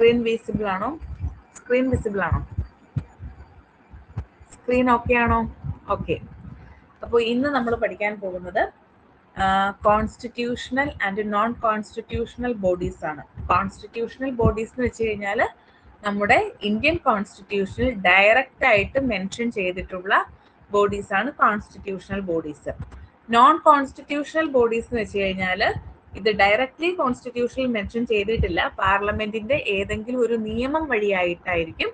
Screen visible ആണോ? Screen visible ആണോ? Screen okay ആണോ? ഓക്കെ. അപ്പോൾ ഇന്ന് നമ്മൾ പഠിക്കാൻ പോകുന്നത് constitutional and non constitutional bodies ആണ്. കോൺസ്റ്റിറ്റ്യൂഷണൽ ബോഡീസ് എന്ന് വെച്ച് കഴിഞ്ഞാൽ നമ്മുടെ ഇന്ത്യൻ കോൺസ്റ്റിറ്റ്യൂഷനിൽ ഡയറക്റ്റ് ആയിട്ട് മെൻഷൻ ചെയ്തിട്ടുള്ള ബോഡീസ് ആണ് constitutional bodies. Non constitutional bodies എന്ന് വെച്ച് കഴിഞ്ഞാൽ ഇത് ഡയറക്റ്റ്ലി കോൺസ്റ്റിറ്റ്യൂഷനിൽ മെൻഷൻ ചെയ്തിട്ടില്ല, പാർലമെന്റിന്റെ ഏതെങ്കിലും ഒരു നിയമം വഴിയായിട്ടായിരിക്കും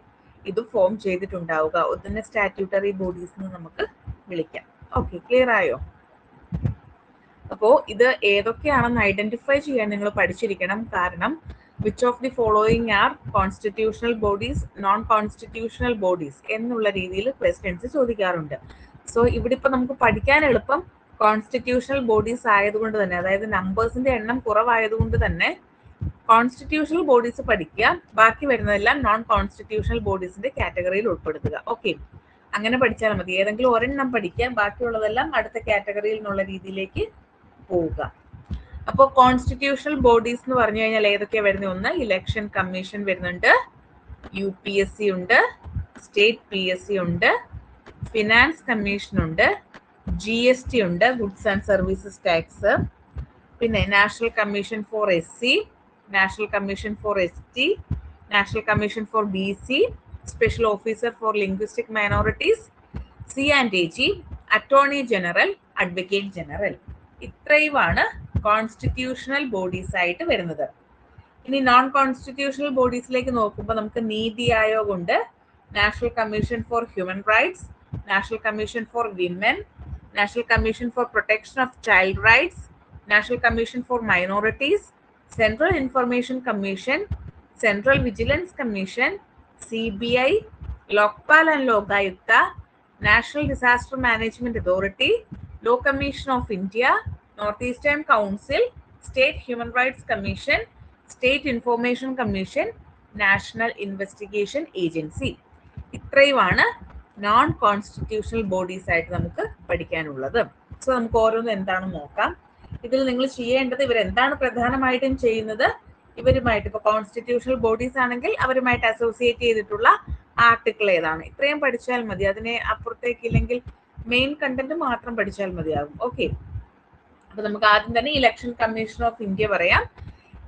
ഇത് ഫോം ചെയ്തിട്ടുണ്ടാവുക. ഇതിനെ സ്റ്റാറ്റ്യൂട്ടറി ബോഡീസ് എന്ന് നമുക്ക് വിളിക്കാം. ഓക്കെ, ക്ലിയർ ആയോ? അപ്പോൾ ഇത് ഏതൊക്കെയാണെന്ന് ഐഡന്റിഫൈ ചെയ്യാൻ നിങ്ങൾ പഠിച്ചിരിക്കണം. കാരണം which of the following are constitutional bodies, non constitutional bodies എന്നുള്ള രീതിയിൽ ക്വസ്റ്റ്യൻസ് ചോദിക്കാറുണ്ട്. സോ ഇവിടെ ഇപ്പൊ നമുക്ക് പഠിക്കാൻ എളുപ്പം കോൺസ്റ്റിറ്റ്യൂഷണൽ ബോഡീസ് ആയതുകൊണ്ട് തന്നെ, അതായത് നമ്പേഴ്സിന്റെ എണ്ണം കുറവായതുകൊണ്ട് തന്നെ കോൺസ്റ്റിറ്റ്യൂഷണൽ ബോഡീസ് പഠിക്കുക, ബാക്കി വരുന്നതെല്ലാം നോൺ കോൺസ്റ്റിറ്റ്യൂഷണൽ ബോഡീസിന്റെ കാറ്റഗറിയിൽ ഉൾപ്പെടുത്തുക. ഓക്കെ, അങ്ങനെ പഠിച്ചാൽ മതി. ഏതെങ്കിലും ഒരെണ്ണം പഠിക്കുക, ബാക്കിയുള്ളതെല്ലാം അടുത്ത കാറ്റഗറിയിൽ നിന്നുള്ള രീതിയിലേക്ക് പോവുക. അപ്പോൾ കോൺസ്റ്റിറ്റ്യൂഷണൽ ബോഡീസ് എന്ന് പറഞ്ഞു കഴിഞ്ഞാൽ ഏതൊക്കെയാണ് വരുന്നത്? ഒന്ന്, ഇലക്ഷൻ കമ്മീഷൻ വരുന്നുണ്ട്, UPSC ഉണ്ട്, സ്റ്റേറ്റ് PSC ഉണ്ട്, ഫിനാൻസ് കമ്മീഷൻ ഉണ്ട്, GST ഉണ്ട്, ഗുഡ്സ് ആൻഡ് സർവീസസ് ടാക്സ്, പിന്നെ national commission four SC, national commission four ST, national commission four BC, special officer four linguistic minorities, C&AG, attorney general, advocate general. ഇത്രയുമാണ് constitutional bodies ആയിട്ട് വരുന്നത്. ഇനി non constitutional ബോഡീസിലേക്ക് നോക്കുമ്പോൾ നമുക്ക് നീതി ആയോഗ് ഉണ്ട്, national commission for human rights, national commission for women, national commission for protection of child rights, national commission for minorities, central information commission, central vigilance commission, CBI, Lokpal and Lokayukta, national disaster management authority, law commission of India, north eastern council, state human rights commission, state information commission, national investigation agency. ഇത്രയുമാണ് non constitutional bodies ആയിട്ട് നമുക്ക് പഠിക്കാനുള്ളത്. So നമുക്ക് ഓരോന്നും എന്താണെന്ന് നോക്കാം. ഇതിൽ നിങ്ങൾ ചെയ്യേണ്ടത്, ഇവരെന്താണ് പ്രധാനമായിട്ടും ചെയ്യുന്നത്, ഇവരുമായിട്ട് ഇപ്പോൾ കോൺസ്റ്റിറ്റ്യൂഷണൽ ബോഡീസ് ആണെങ്കിൽ അവരുമായിട്ട് അസോസിയേറ്റ് ചെയ്തിട്ടുള്ള ആർട്ടിക്കിൾ ഏതാണ്, ഇത്രയും പഠിച്ചാൽ മതി. അതിനെ അപ്പുറത്തേക്ക് ഇല്ലെങ്കിൽ മെയിൻ കണ്ടന്റ് മാത്രം പഠിച്ചാൽ മതിയാകും. ഓക്കെ, അപ്പൊ നമുക്ക് ആദ്യം തന്നെ ഇലക്ഷൻ കമ്മീഷൻ ഓഫ് ഇന്ത്യ പറയാം.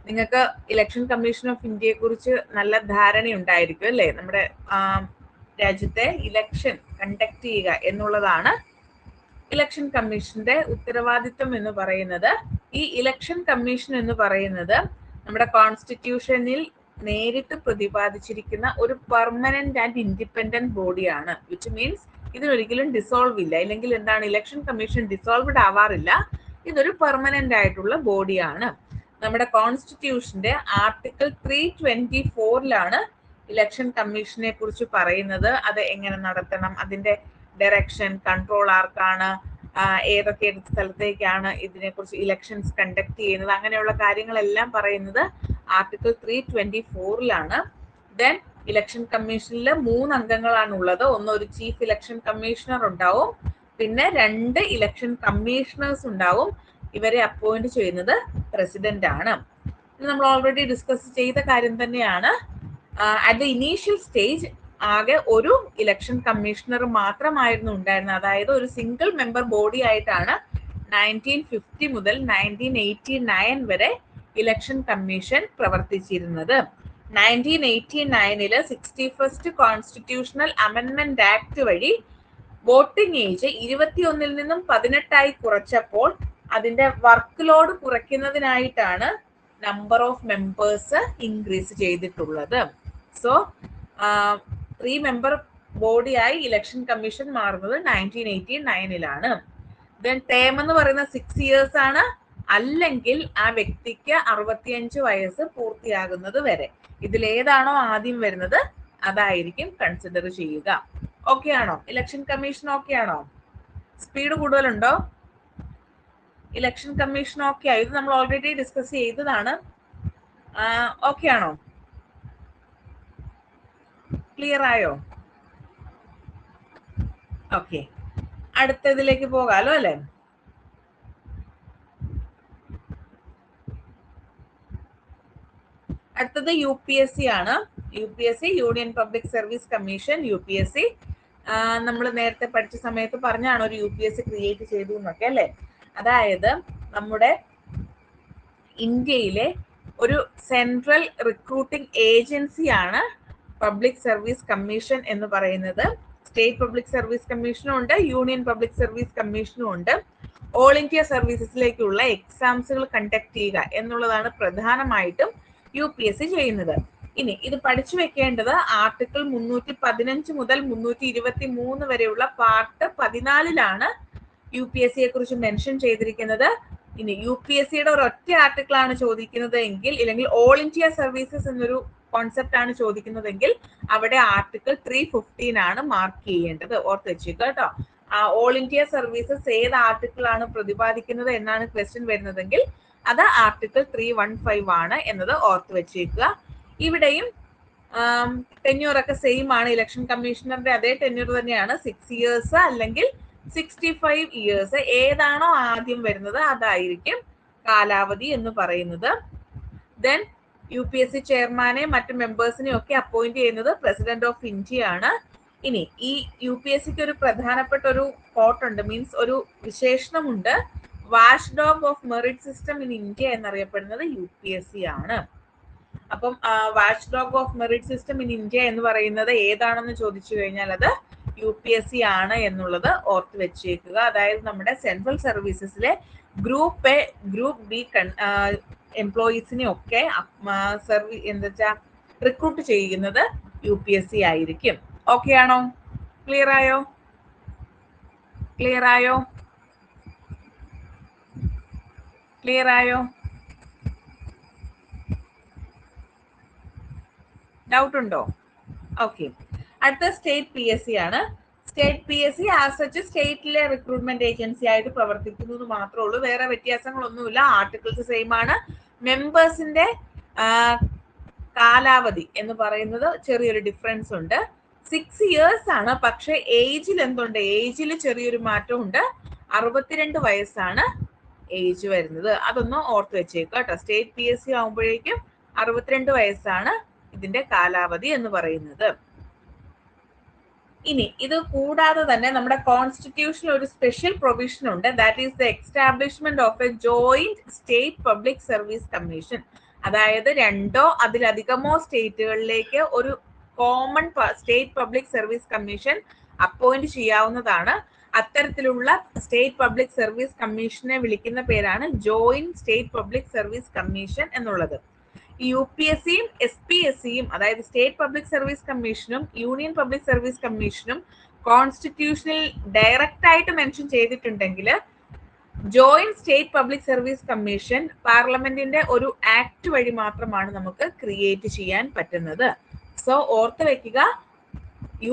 നിങ്ങൾക്ക് ഇലക്ഷൻ കമ്മീഷൻ ഓഫ് ഇന്ത്യയെ കുറിച്ച് നല്ല ധാരണയുണ്ടായിരിക്കും അല്ലേ? നമ്മുടെ രാജ്യത്തെ ഇലക്ഷൻ കണ്ടക്ട് ചെയ്യുക എന്നുള്ളതാണ് ഇലക്ഷൻ കമ്മീഷന്റെ ഉത്തരവാദിത്വം എന്ന് പറയുന്നത്. ഈ ഇലക്ഷൻ കമ്മീഷൻ എന്ന് പറയുന്നത് നമ്മുടെ കോൺസ്റ്റിറ്റ്യൂഷനിൽ നേരിട്ട് പ്രതിപാദിച്ചിരിക്കുന്ന ഒരു പെർമനന്റ് ആൻഡ് ഇൻഡിപെൻഡന്റ് ബോഡിയാണ്. വിച്ച് മീൻസ് ഇതിനൊരിക്കലും ഡിസോൾവ് ഇല്ല. ഇല്ലെങ്കിൽ എന്താണ്, ഇലക്ഷൻ കമ്മീഷൻ ഡിസോൾവ്ഡ് ആവാറില്ല. ഇതൊരു പെർമനന്റ് ആയിട്ടുള്ള ബോഡിയാണ്. നമ്മുടെ കോൺസ്റ്റിറ്റ്യൂഷന്റെ ആർട്ടിക്കിൾ 324 ഇലക്ഷൻ കമ്മീഷനെ കുറിച്ച് പറയുന്നത്. അത് എങ്ങനെ നടത്തണം, അതിന്റെ ഡയറക്ഷൻ, കൺട്രോൾ ആർക്കാണ്, ഏതൊക്കെ സ്ഥലത്തേക്കാണ് ഇതിനെക്കുറിച്ച് ഇലക്ഷൻസ് കണ്ടക്ട് ചെയ്യുന്നത്, അങ്ങനെയുള്ള കാര്യങ്ങളെല്ലാം പറയുന്നത് ആർട്ടിക്കിൾ 324 ദെൻ ഇലക്ഷൻ കമ്മീഷനിൽ 3 അംഗങ്ങളാണ് ഉള്ളത്. ഒന്ന്, ഒരു ചീഫ് ഇലക്ഷൻ കമ്മീഷണർ ഉണ്ടാവും, പിന്നെ 2 ഇലക്ഷൻ കമ്മീഷണേഴ്സ് ഉണ്ടാവും. ഇവരെ അപ്പോയിന്റ് ചെയ്യുന്നത് പ്രസിഡന്റ് ആണ്. ഇത് നമ്മൾ ഓൾറെഡി ഡിസ്കസ് ചെയ്ത കാര്യം തന്നെയാണ്. അറ്റ് ദ ഇനീഷ്യൽ സ്റ്റേജ് ആകെ ഒരു ഇലക്ഷൻ കമ്മീഷണർ മാത്രമായിരുന്നു ഉണ്ടായിരുന്നത്. അതായത് ഒരു സിംഗിൾ മെമ്പർ ബോഡി ആയിട്ടാണ് 1950 മുതൽ 1989 വരെ ഇലക്ഷൻ കമ്മീഷൻ പ്രവർത്തിച്ചിരുന്നത്. 1989 61st കോൺസ്റ്റിറ്റ്യൂഷണൽ അമെൻമെന്റ് ആക്ട് വഴി വോട്ടിംഗ് ഏജ് 21 നിന്നും 18 കുറച്ചപ്പോൾ അതിന്റെ വർക്ക് ലോഡ് കുറയ്ക്കുന്നതിനായിട്ടാണ് നമ്പർ ഓഫ് മെമ്പേഴ്സ് ഇൻക്രീസ് ചെയ്തിട്ടുള്ളത്. സോ 3 മെമ്പർ ബോഡിയായി ഇലക്ഷൻ കമ്മീഷൻ മാറുന്നത് 1989 ദെൻ ടേം എന്ന് പറയുന്നത് 6 years ആണ്. അല്ലെങ്കിൽ ആ വ്യക്തിക്ക് 65 വയസ്സ് പൂർത്തിയാകുന്നത് വരെ. ഇതിലേതാണോ ആദ്യം വരുന്നത് അതായിരിക്കും കൺസിഡർ ചെയ്യുക. ഓക്കെ ആണോ? ഇലക്ഷൻ കമ്മീഷൻ ഓക്കെ ആണോ? സ്പീഡ് കൂടുതലുണ്ടോ? ഇലക്ഷൻ കമ്മീഷൻ ഓക്കെ ആയി? ഇത് നമ്മൾ ഓൾറെഡി ഡിസ്കസ് ചെയ്തതാണ്. ഓക്കെ ആണോ? ക്ലിയർ ആയോ? ഓക്കെ, അടുത്തതിലേക്ക് പോകാലോ അല്ലേ? അടുത്തത് UPSC ആണ്. UPSC union public service commission. UPSC നമ്മൾ നേരത്തെ പഠിച്ച സമയത്ത് പറഞ്ഞാണ് ഒരു UPSC ക്രിയേറ്റ് ചെയ്തു എന്നൊക്കെ അല്ലെ. അതായത് നമ്മുടെ ഇന്ത്യയിലെ ഒരു സെൻട്രൽ റിക്രൂട്ടിംഗ് ഏജൻസിയാണ് പബ്ലിക് സർവീസ് കമ്മീഷൻ എന്ന് പറയുന്നത്. സ്റ്റേറ്റ് പബ്ലിക് സർവീസ് കമ്മീഷനും ഉണ്ട്, യൂണിയൻ പബ്ലിക് സർവീസ് കമ്മീഷനും ഉണ്ട്. ഓൾ ഇന്ത്യ സർവീസസിലേക്കുള്ള എക്സാംസുകൾ കണ്ടക്ട് ചെയ്യുക എന്നുള്ളതാണ് പ്രധാനമായിട്ടും UPSC ചെയ്യുന്നത്. ഇനി ഇത് പഠിച്ചു വെക്കേണ്ടത് ആർട്ടിക്കിൾ 315 മുതൽ 323 വരെയുള്ള പാർട്ട് 14 UPSCയെ കുറിച്ച് മെൻഷൻ ചെയ്തിരിക്കുന്നത്. ഇനി UPSCയുടെ ഒരൊറ്റ ആർട്ടിക്കിൾ ആണ് ചോദിക്കുന്നത് എങ്കിൽ, ഇല്ലെങ്കിൽ ഓൾ ഇന്ത്യ സർവീസസ് എന്നൊരു കോൺസെപ്റ്റ് ആണ് ചോദിക്കുന്നതെങ്കിൽ അവിടെ ആർട്ടിക്കിൾ 315 ആണ് മാർക്ക് ചെയ്യേണ്ടത്. ഓർത്ത് വെച്ചേക്കുക കേട്ടോ. ഓൾ ഇന്ത്യ സർവീസസ് ഏത് ആർട്ടിക്കിൾ ആണ് പ്രതിപാദിക്കുന്നത് എന്നാണ് ക്വസ്റ്റ്യൻ വരുന്നതെങ്കിൽ അത് ആർട്ടിക്കിൾ 315 ആണ് എന്നത് ഓർത്ത് വെച്ചേക്കുക. ഇവിടെയും ടെന്യൂർ ഒക്കെ സെയിം ആണ്. ഇലക്ഷൻ കമ്മീഷണറുടെ അതേ ടെന്യൂർ തന്നെയാണ്. 6 years അല്ലെങ്കിൽ 65 years. ഏതാണോ ആദ്യം വരുന്നത് അതായിരിക്കും കാലാവധി എന്ന് പറയുന്നത്. ദെൻ UPSC ചെയർമാനെ മറ്റു മെമ്പേഴ്സിനെ ഒക്കെ അപ്പോയിന്റ് ചെയ്യുന്നത് പ്രസിഡന്റ് ഓഫ് ഇന്ത്യ ആണ്. ഇനി ഈ UPSCക്ക് ഒരു പ്രധാനപ്പെട്ട ഒരു കോട്ട് ഉണ്ട്, മീൻസ് ഒരു വിശേഷണമുണ്ട്. Watch dog of merit system in India എന്നറിയപ്പെടുന്നത് UPSC ആണ്. അപ്പം watch dog of merit system in India എന്ന് പറയുന്നത് ഏതാണെന്ന് ചോദിച്ചു കഴിഞ്ഞാൽ അത് UPSC ആണ് എന്നുള്ളത് ഓർത്ത് വെച്ചേക്കുക. അതായത് നമ്മുടെ സെൻട്രൽ സർവീസസിലെ ഗ്രൂപ്പ് എ, ഗ്രൂപ്പ് ബി എംപ്ലോയീസിനെ ഒക്കെ എന്താ റിക്രൂട്ട് ചെയ്യുന്നത് UPSC ആയിരിക്കും. ഓക്കെ ആണോ? ക്ലിയർ ആയോ? ക്ലിയർ ആയോ? ക്ലിയർ ആയോ? ഡൗട്ട് ഉണ്ടോ? ഓക്കെ. അടുത്ത സ്റ്റേറ്റ് PSC ആണ്. സ്റ്റേറ്റ് PSC ആസ് സച്ച് സ്റ്റേറ്റിലെ റിക്രൂട്ട്മെന്റ് ഏജൻസി ആയിട്ട് പ്രവർത്തിക്കുന്നത് മാത്രമേ ഉള്ളൂ. വേറെ വ്യത്യാസങ്ങളൊന്നുമില്ല. ആർട്ടിക്കിൾസ് സെയിം ആണ്. മെമ്പേഴ്സിന്റെ കാലാവധി എന്ന് പറയുന്നത് ചെറിയൊരു ഡിഫറൻസ് ഉണ്ട്. 6 years ആണ്. പക്ഷെ ഏജിൽ എന്തുണ്ട്? ഏജിൽ ചെറിയൊരു മാറ്റമുണ്ട്. 62 വയസ്സാണ് ഏജ് വരുന്നത്. അതൊന്ന് ഓർത്ത് വെച്ചേക്കുക കേട്ടോ. സ്റ്റേറ്റ് PSC ആകുമ്പോഴേക്കും 62 വയസ്സാണ് ഇതിന്റെ കാലാവധി എന്ന് പറയുന്നത്. ഇനി ഇത് കൂടാതെ തന്നെ നമ്മുടെ കോൺസ്റ്റിറ്റ്യൂഷനിൽ ഒരു സ്പെഷ്യൽ പ്രൊവിഷൻ ഉണ്ട്. That is the establishment of A joint state public service commission. അതായത് 2 അതിലധികമോ സ്റ്റേറ്റുകളിലേക്ക് ഒരു common state public service commission appoint ചെയ്യാവുന്നതാണ്. അത്തരത്തിലുള്ള സ്റ്റേറ്റ് പബ്ലിക് സർവീസ് കമ്മീഷനെ വിളിക്കുന്ന പേരാണ് joint state public service commission എന്നുള്ളത്. UPSCയും SPSCയും അതായത് സ്റ്റേറ്റ് പബ്ലിക് സർവീസ് കമ്മീഷനും യൂണിയൻ പബ്ലിക് സർവീസ് കമ്മീഷനും കോൺസ്റ്റിറ്റ്യൂഷനിൽ ഡയറക്റ്റ് ആയിട്ട് മെൻഷൻ ചെയ്തിട്ടുണ്ടെങ്കിൽ joint state public service commission പാർലമെന്റിന്റെ ഒരു ആക്ട് വഴി മാത്രമാണ് നമുക്ക് ക്രിയേറ്റ് ചെയ്യാൻ പറ്റുന്നത്. സോ ഓർത്ത് വെക്കുക,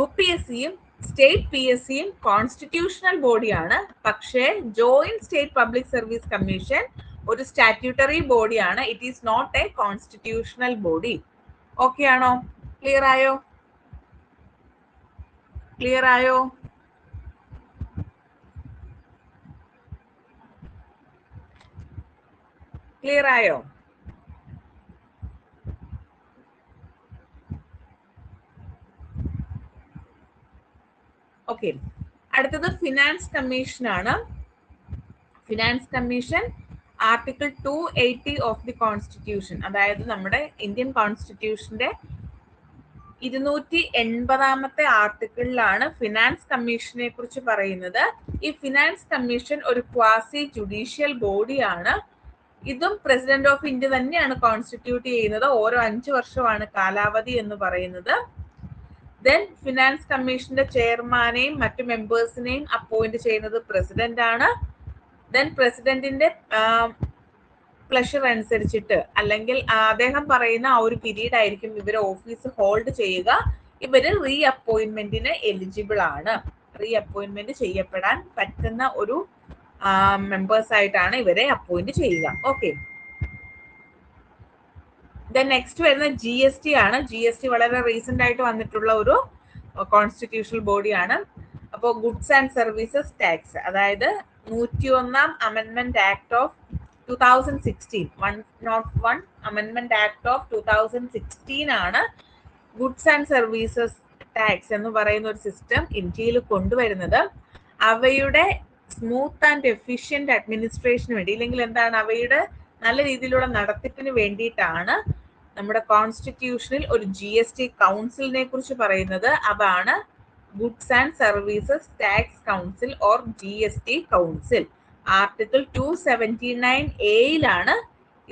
UPSCയും സ്റ്റേറ്റ് PSCയും കോൺസ്റ്റിറ്റ്യൂഷണൽ ബോഡിയാണ്. പക്ഷേ joint state public service commission ഒരു സ്റ്റാറ്റ്യൂട്ടറി ബോഡിയാണ്. It is not a constitutional body. Okay ആണോ? ക്ലിയർ ആയോ? ക്ലിയർ ആയോ? ക്ലിയർ ആയോ? ഓക്കെ. അടുത്തത് ഫിനാൻസ് കമ്മീഷൻ ആണ്. Finance commission article 280 of the constitution, അതായത് നമ്മുടെ ഇന്ത്യൻ കോൺസ്റ്റിറ്റ്യൂഷന്റെ 280 ആർട്ടിക്കിളിലാണ് ഫിനാൻസ് കമ്മീഷനെ കുറിച്ച് പറയുന്നത്. ഈ ഫിനാൻസ് കമ്മീഷൻ ഒരു ക്വാസി ജുഡീഷ്യൽ ബോഡിയാണ്. ഇതും പ്രസിഡന്റ് ഓഫ് ഇന്ത്യ തന്നെയാണ് കോൺസ്റ്റിറ്റ്യൂട്ട് ചെയ്യുന്നത്. ഓരോ 5 വർഷമാണ് കാലാവധി എന്ന് പറയുന്നത്. ദെൻ ഫിനാൻസ് കമ്മീഷന്റെ ചെയർമാനെയും മറ്റു മെമ്പേഴ്സിനെയും അപ്പോയിന്റ് ചെയ്യുന്നത് പ്രസിഡന്റ് ആണ്. ദെൻ പ്രസിഡന്റിന്റെ പ്ലഷർ അനുസരിച്ചിട്ട് അല്ലെങ്കിൽ അദ്ദേഹം പറയുന്ന ആ ഒരു പീരീഡ് ആയിരിക്കും ഇവരെ ഓഫീസ് ഹോൾഡ് ചെയ്യുക. ഇവര് റീ അപ്പോയിന്റ്മെന്റിന് എലിജിബിൾ ആണ്. റീ അപ്പോയിന്റ്മെന്റ് ചെയ്യപ്പെടാൻ പറ്റുന്ന ഒരു മെമ്പേഴ്സ് ആയിട്ടാണ് ഇവരെ അപ്പോയിന്റ് ചെയ്യുക. ഓക്കെ. ദെൻ നെക്സ്റ്റ് വരുന്ന GST ആണ്. GST വളരെ റീസെന്റ് ആയിട്ട് വന്നിട്ടുള്ള ഒരു കോൺസ്റ്റിറ്റ്യൂഷണൽ ബോഡിയാണ്. അപ്പോൾ ഗുഡ്സ് ആൻഡ് സർവീസസ് ടാക്സ്, അതായത് 101 അമെൻഡ്മെന്റ് ആക്ട് ഓഫ് 2016 101 അമെൻമെന്റ് ആക്ട് ഓഫ് 2016 ആണ് ഗുഡ്സ് ആൻഡ് സർവീസസ് ടാക്സ് എന്ന് പറയുന്ന ഒരു സിസ്റ്റം ഇന്ത്യയിൽ കൊണ്ടുവരുന്നത്. അവയുടെ സ്മൂത്ത് ആൻഡ് എഫിഷ്യന്റ് അഡ്മിനിസ്ട്രേഷന് വേണ്ടി, ഇല്ലെങ്കിൽ എന്താണ്, അവയുടെ നല്ല രീതിയിലുള്ള നടത്തിപ്പിന് വേണ്ടിയിട്ടാണ് നമ്മുടെ കോൺസ്റ്റിറ്റ്യൂഷനിൽ ഒരു GST കൗൺസിലിനെ കുറിച്ച് പറയുന്നത്. അതാണ് goods and services tax council or GST council. Article 279A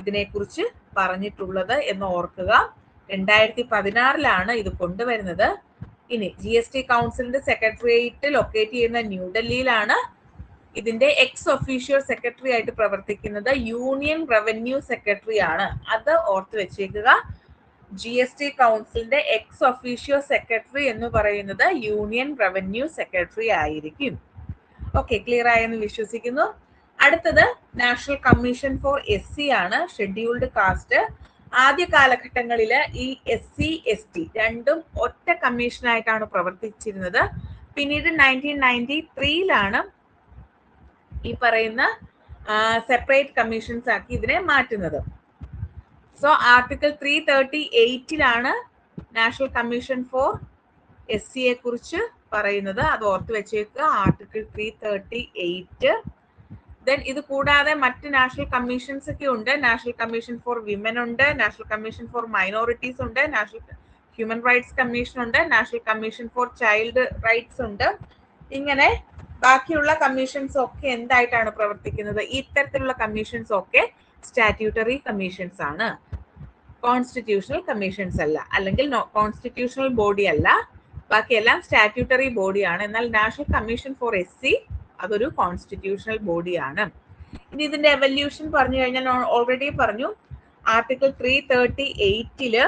ഇതിനെക്കുറിച്ച് പറഞ്ഞിട്ടുള്ളത് എന്ന് ഓർക്കുക. 2016 ഇത് കൊണ്ടുവരുന്നത്. ഇനി GST കൗൺസിലിന്റെ സെക്രട്ടേറിയറ്റ് ലൊക്കേറ്റ് ചെയ്യുന്ന ന്യൂഡൽഹിയിലാണ്. ഇതിന്റെ എക്സ് ഒഫീഷ്യോ സെക്രട്ടറി ആയിട്ട് പ്രവർത്തിക്കുന്നത് യൂണിയൻ റവന്യൂ സെക്രട്ടറി ആണ്. അത് ഓർത്ത് വെച്ചേക്കുക. GST കൗൺസിലിന്റെ എക്സ് ഒഫീഷ്യോ സെക്രട്ടറി എന്ന് പറയുന്നത് യൂണിയൻ റവന്യൂ സെക്രട്ടറി ആയിരിക്കും. ഓക്കെ, ക്ലിയർ ആയെന്ന് വിശ്വസിക്കുന്നു. അടുത്തത് നാഷണൽ കമ്മീഷൻ ഫോർ SC ആണ്, ഷെഡ്യൂൾഡ് കാസ്റ്റ്. ആദ്യ കാലഘട്ടങ്ങളിൽ ഈ SC ST രണ്ടും ഒറ്റ കമ്മീഷനായിട്ടാണ് പ്രവർത്തിച്ചിരുന്നത്. പിന്നീട് 1993 ഈ പറയുന്ന സെപ്പറേറ്റ് കമ്മീഷൻസ് ആക്കി ഇതിനെ മാറ്റുന്നത്. So article 338 national commission four SC കുറിച്ച് പറയുന്നത്. അത് ഓർത്ത് വെച്ചേക്കുക, ആർട്ടിക്കിൾ 338. ദെൻ ഇത് കൂടാതെ മറ്റ് നാഷണൽ കമ്മീഷൻസ് ഒക്കെ ഉണ്ട്. നാഷണൽ കമ്മീഷൻ ഫോർ വിമൻ ഉണ്ട്, നാഷണൽ കമ്മീഷൻ ഫോർ മൈനോറിറ്റീസ് ഉണ്ട്, നാഷണൽ ഹ്യൂമൻ റൈറ്റ്സ് കമ്മീഷൻ ഉണ്ട്, national commission four child rights ഉണ്ട്. ഇങ്ങനെ ബാക്കിയുള്ള കമ്മീഷൻസ് ഒക്കെ എന്തായിട്ടാണ് പ്രവർത്തിക്കുന്നത്? ഇത്തരത്തിലുള്ള കമ്മീഷൻസ് ഒക്കെ സ്റ്റാറ്റ്യൂട്ടറി കമ്മീഷൻസ് ആണ്, കോൺസ്റ്റിറ്റ്യൂഷണൽ കമ്മീഷൻസ് അല്ല, അല്ലെങ്കിൽ കോൺസ്റ്റിറ്റ്യൂഷണൽ ബോഡി അല്ല. ബാക്കിയെല്ലാം സ്റ്റാറ്റ്യൂട്ടറി ബോഡിയാണ്. എന്നാൽ നാഷണൽ കമ്മീഷൻ ഫോർ SC അതൊരു കോൺസ്റ്റിറ്റ്യൂഷണൽ ബോഡിയാണ്. ഇനി ഇതിന്റെ എവല്യൂഷൻ പറഞ്ഞു കഴിഞ്ഞാൽ ഓൾറെഡി പറഞ്ഞു, ആർട്ടിക്കിൾ 338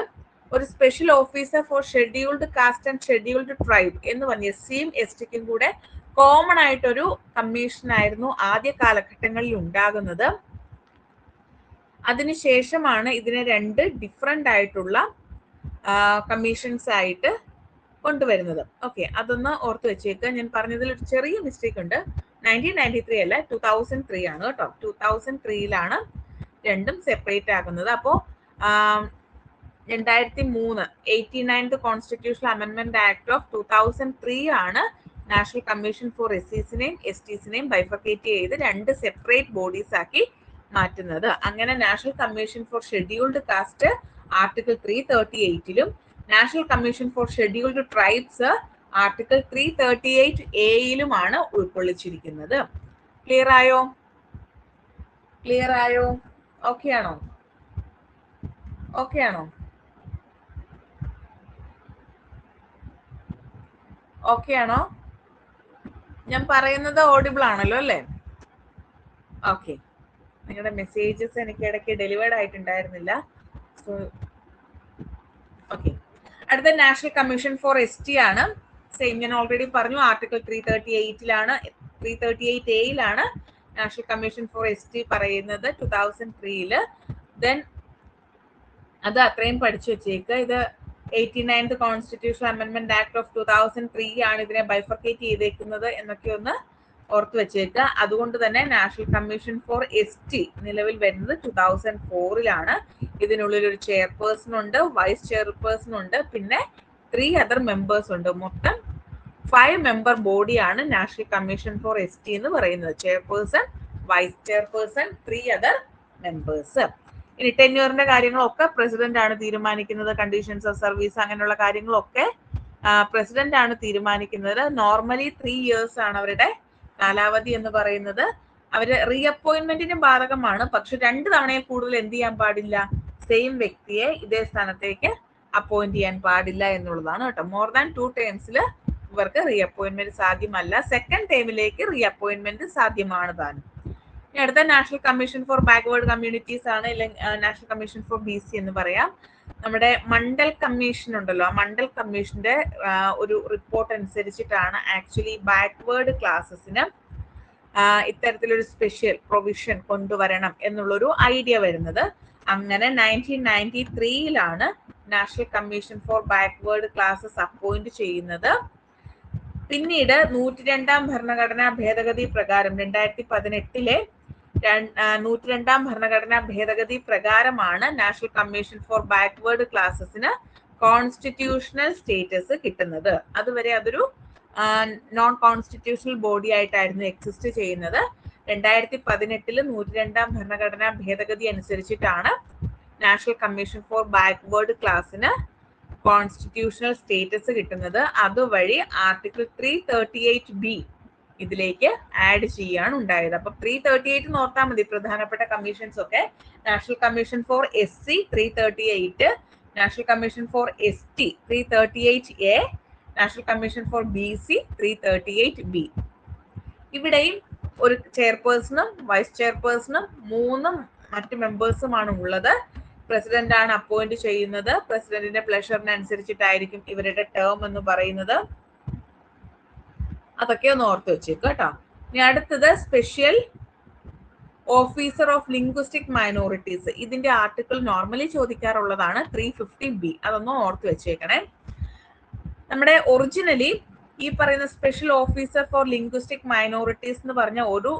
ഒരു special officer four scheduled cast and scheduled tribe എന്ന് പറഞ്ഞ് SCയും STക്കും കൂടെ കോമൺ ആയിട്ടൊരു കമ്മീഷൻ ആയിരുന്നു ആദ്യ കാലഘട്ടങ്ങളിൽ ഉണ്ടാകുന്നത്. അതിനുശേഷമാണ് ഇതിനെ രണ്ട് ഡിഫറെന്റ് ആയിട്ടുള്ള കമ്മീഷൻസ് ആയിട്ട് കൊണ്ടുവരുന്നത്. ഓക്കെ, അതൊന്ന് ഓർത്ത് വെച്ചേക്കുക. ഞാൻ പറഞ്ഞതിൽ ഒരു ചെറിയ മിസ്റ്റേക്ക് ഉണ്ട്. 1993 അല്ല, 2003 ആണ് കേട്ടോ. 2003 രണ്ടും സെപ്പറേറ്റ് ആകുന്നത്. അപ്പോൾ 2003 89th കോൺസ്റ്റിറ്റ്യൂഷണൽ അമെൻമെന്റ് act of 2003 national commission for SCസിനെയും STസിനെയും ബൈഫർക്കേറ്റ് ചെയ്ത് രണ്ട് സെപ്പറേറ്റ് ബോഡീസ് ആക്കി മാറ്റുന്നത്. അങ്ങനെ national commission for scheduled caste article 338 national commission for scheduled tribes article 338A ഉൾക്കൊള്ളിച്ചിരിക്കുന്നത്. ക്ലിയർ ആയോ? ക്ലിയർ ആയോ? ഓക്കെ ആണോ? ഓക്കെ ആണോ? ഓക്കെ ആണോ? ഞാൻ പറയുന്നത് ഓഡിബിൾ ആണല്ലോ അല്ലേ? ഓക്കെ, നിങ്ങളുടെ മെസ്സേജസ് എനിക്ക് ഇടയ്ക്ക് ഡെലിവേർഡ് ആയിട്ടുണ്ടായിരുന്നില്ല. സോ ഓക്കെ, അടുത്ത നാഷണൽ കമ്മീഷൻ ഫോർ ST ആണ്. സെയിം ഞാൻ ഓൾറെഡി പറഞ്ഞു, article 338A national commission four ST പറയുന്നത് 2003. ദെൻ അത് അത്രയും പഠിച്ചു വെച്ചേക്ക്. ഇത് 89th കോൺസ്റ്റിറ്റ്യൂഷണൽ അമെൻമെന്റ് ആക്ട് ഓഫ് 2003 ഇതിനെ ബൈഫർക്കേറ്റ് ചെയ്തേക്കുന്നത് എന്നൊക്കെ ഒന്ന് ഓർത്ത് വെച്ചേക്കുക. അതുകൊണ്ട് തന്നെ നാഷണൽ കമ്മീഷൻ ഫോർ ST നിലവിൽ വരുന്നത് 2004. ഇതിനുള്ളിൽ ഒരു ചെയർപേഴ്സൺ ഉണ്ട്, വൈസ് ചെയർപേഴ്സൺ ഉണ്ട്, പിന്നെ 3 other മെമ്പേഴ്സ് ഉണ്ട്. മൊത്തം 5 മെമ്പർ ബോഡിയാണ് നാഷണൽ കമ്മീഷൻ ഫോർ ST എന്ന് പറയുന്നത്. Chairperson, vice chairperson, 3 other members. ഇനി ടെന്യൂറിന്റെ കാര്യങ്ങളൊക്കെ പ്രസിഡന്റ് ആണ് തീരുമാനിക്കുന്നത്. കണ്ടീഷൻസ് ഓഫ് സർവീസ് അങ്ങനെയുള്ള കാര്യങ്ങളൊക്കെ പ്രസിഡന്റ് ആണ് തീരുമാനിക്കുന്നത്. നോർമലി 3 years ആണ് അവരുടെ കാലാവധി എന്ന് പറയുന്നത്. അവര് റീഅപ്പോയിന്റ്മെന്റിന് ബാധകമാണ്. പക്ഷെ 2 തവണയിൽ കൂടുതൽ എന്ത് ചെയ്യാൻ പാടില്ല? സെയിം വ്യക്തിയെ ഇതേ സ്ഥാനത്തേക്ക് അപ്പോയിന്റ് ചെയ്യാൻ പാടില്ല എന്നുള്ളതാണ് കേട്ടോ. മോർ ദാൻ 2 terms ഇവർക്ക് റീഅപ്പോയിന്റ്മെന്റ് സാധ്യമല്ല. സെക്കൻഡ് ടൈമിലേക്ക് റീഅപ്പോയിന്റ്മെന്റ് സാധ്യമാണ് താനും. ഇനി അടുത്ത national commission for backward communities ആണ്, നാഷണൽ കമ്മീഷൻ ഫോർ BC എന്ന് പറയാം. നമ്മുടെ മണ്ഡൽ കമ്മീഷൻ ഉണ്ടല്ലോ, ആ മണ്ഡൽ കമ്മീഷന്റെ ഒരു റിപ്പോർട്ട് അനുസരിച്ചിട്ടാണ് ആക്ച്വലി ബാക്ക്വേർഡ് ക്ലാസസിന് ഇത്തരത്തിലൊരു സ്പെഷ്യൽ പ്രൊവിഷൻ കൊണ്ടുവരണം എന്നുള്ളൊരു ഐഡിയ വരുന്നത്. അങ്ങനെ 1993 national commission for backward classes appoint ചെയ്യുന്നത്. പിന്നീട് 102ാം ഭരണഘടനാ ഭേദഗതി പ്രകാരം 2018 102 ഭരണഘടനാ ഭേദഗതി പ്രകാരമാണ് നാഷണൽ കമ്മീഷൻ ഫോർ ബാക്ക്വേർഡ് ക്ലാസസിന് കോൺസ്റ്റിറ്റ്യൂഷണൽ സ്റ്റേറ്റസ് കിട്ടുന്നത്. അതുവരെ അതൊരു നോൺ കോൺസ്റ്റിറ്റ്യൂഷണൽ ബോഡി ആയിട്ടായിരുന്നു എക്സിസ്റ്റ് ചെയ്യുന്നത്. 2018 102 ഭരണഘടനാ ഭേദഗതി അനുസരിച്ചിട്ടാണ് നാഷണൽ കമ്മീഷൻ ഫോർ ബാക്ക്വേർഡ് ക്ലാസിന് കോൺസ്റ്റിറ്റ്യൂഷണൽ സ്റ്റേറ്റസ് കിട്ടുന്നത്. അതുവഴി ആർട്ടിക്കിൾ 338B ഇതിലേക്ക് ആഡ് ചെയ്യാണ് ഉണ്ടായത്. അപ്പൊ 338 നോർത്താൽ മതി പ്രധാനപ്പെട്ട കമ്മീഷൻസ് ഒക്കെ. National commission four SC 338, national commission four ST 338A, national commission four BC 338B. ഇവിടെയും ഒരു ചെയർപേഴ്സണും വൈസ് ചെയർപേഴ്സണും 3 മറ്റ് മെമ്പേഴ്സുമാണ് ഉള്ളത്. പ്രസിഡന്റ് ആണ് അപ്പോയിന്റ് ചെയ്യുന്നത്. പ്രസിഡന്റിന്റെ പ്ലഷറിനനുസരിച്ചിട്ടായിരിക്കും ഇവരുടെ ടേം എന്ന് പറയുന്നത്. അതൊക്കെ ഒന്ന് ഓർത്ത് വെച്ചേക്ക് കേട്ടോ. ഇനി അടുത്തത് special officer of linguistic minorities. ഇതിന്റെ ആർട്ടിക്കിൾ നോർമലി ചോദിക്കാറുള്ളതാണ് 350B. അതൊന്ന് ഓർത്ത് വെച്ചേക്കണേ. നമ്മുടെ ഒറിജിനലി ഈ പറയുന്ന special officer four linguistic minorities എന്ന് പറഞ്ഞ ഒരു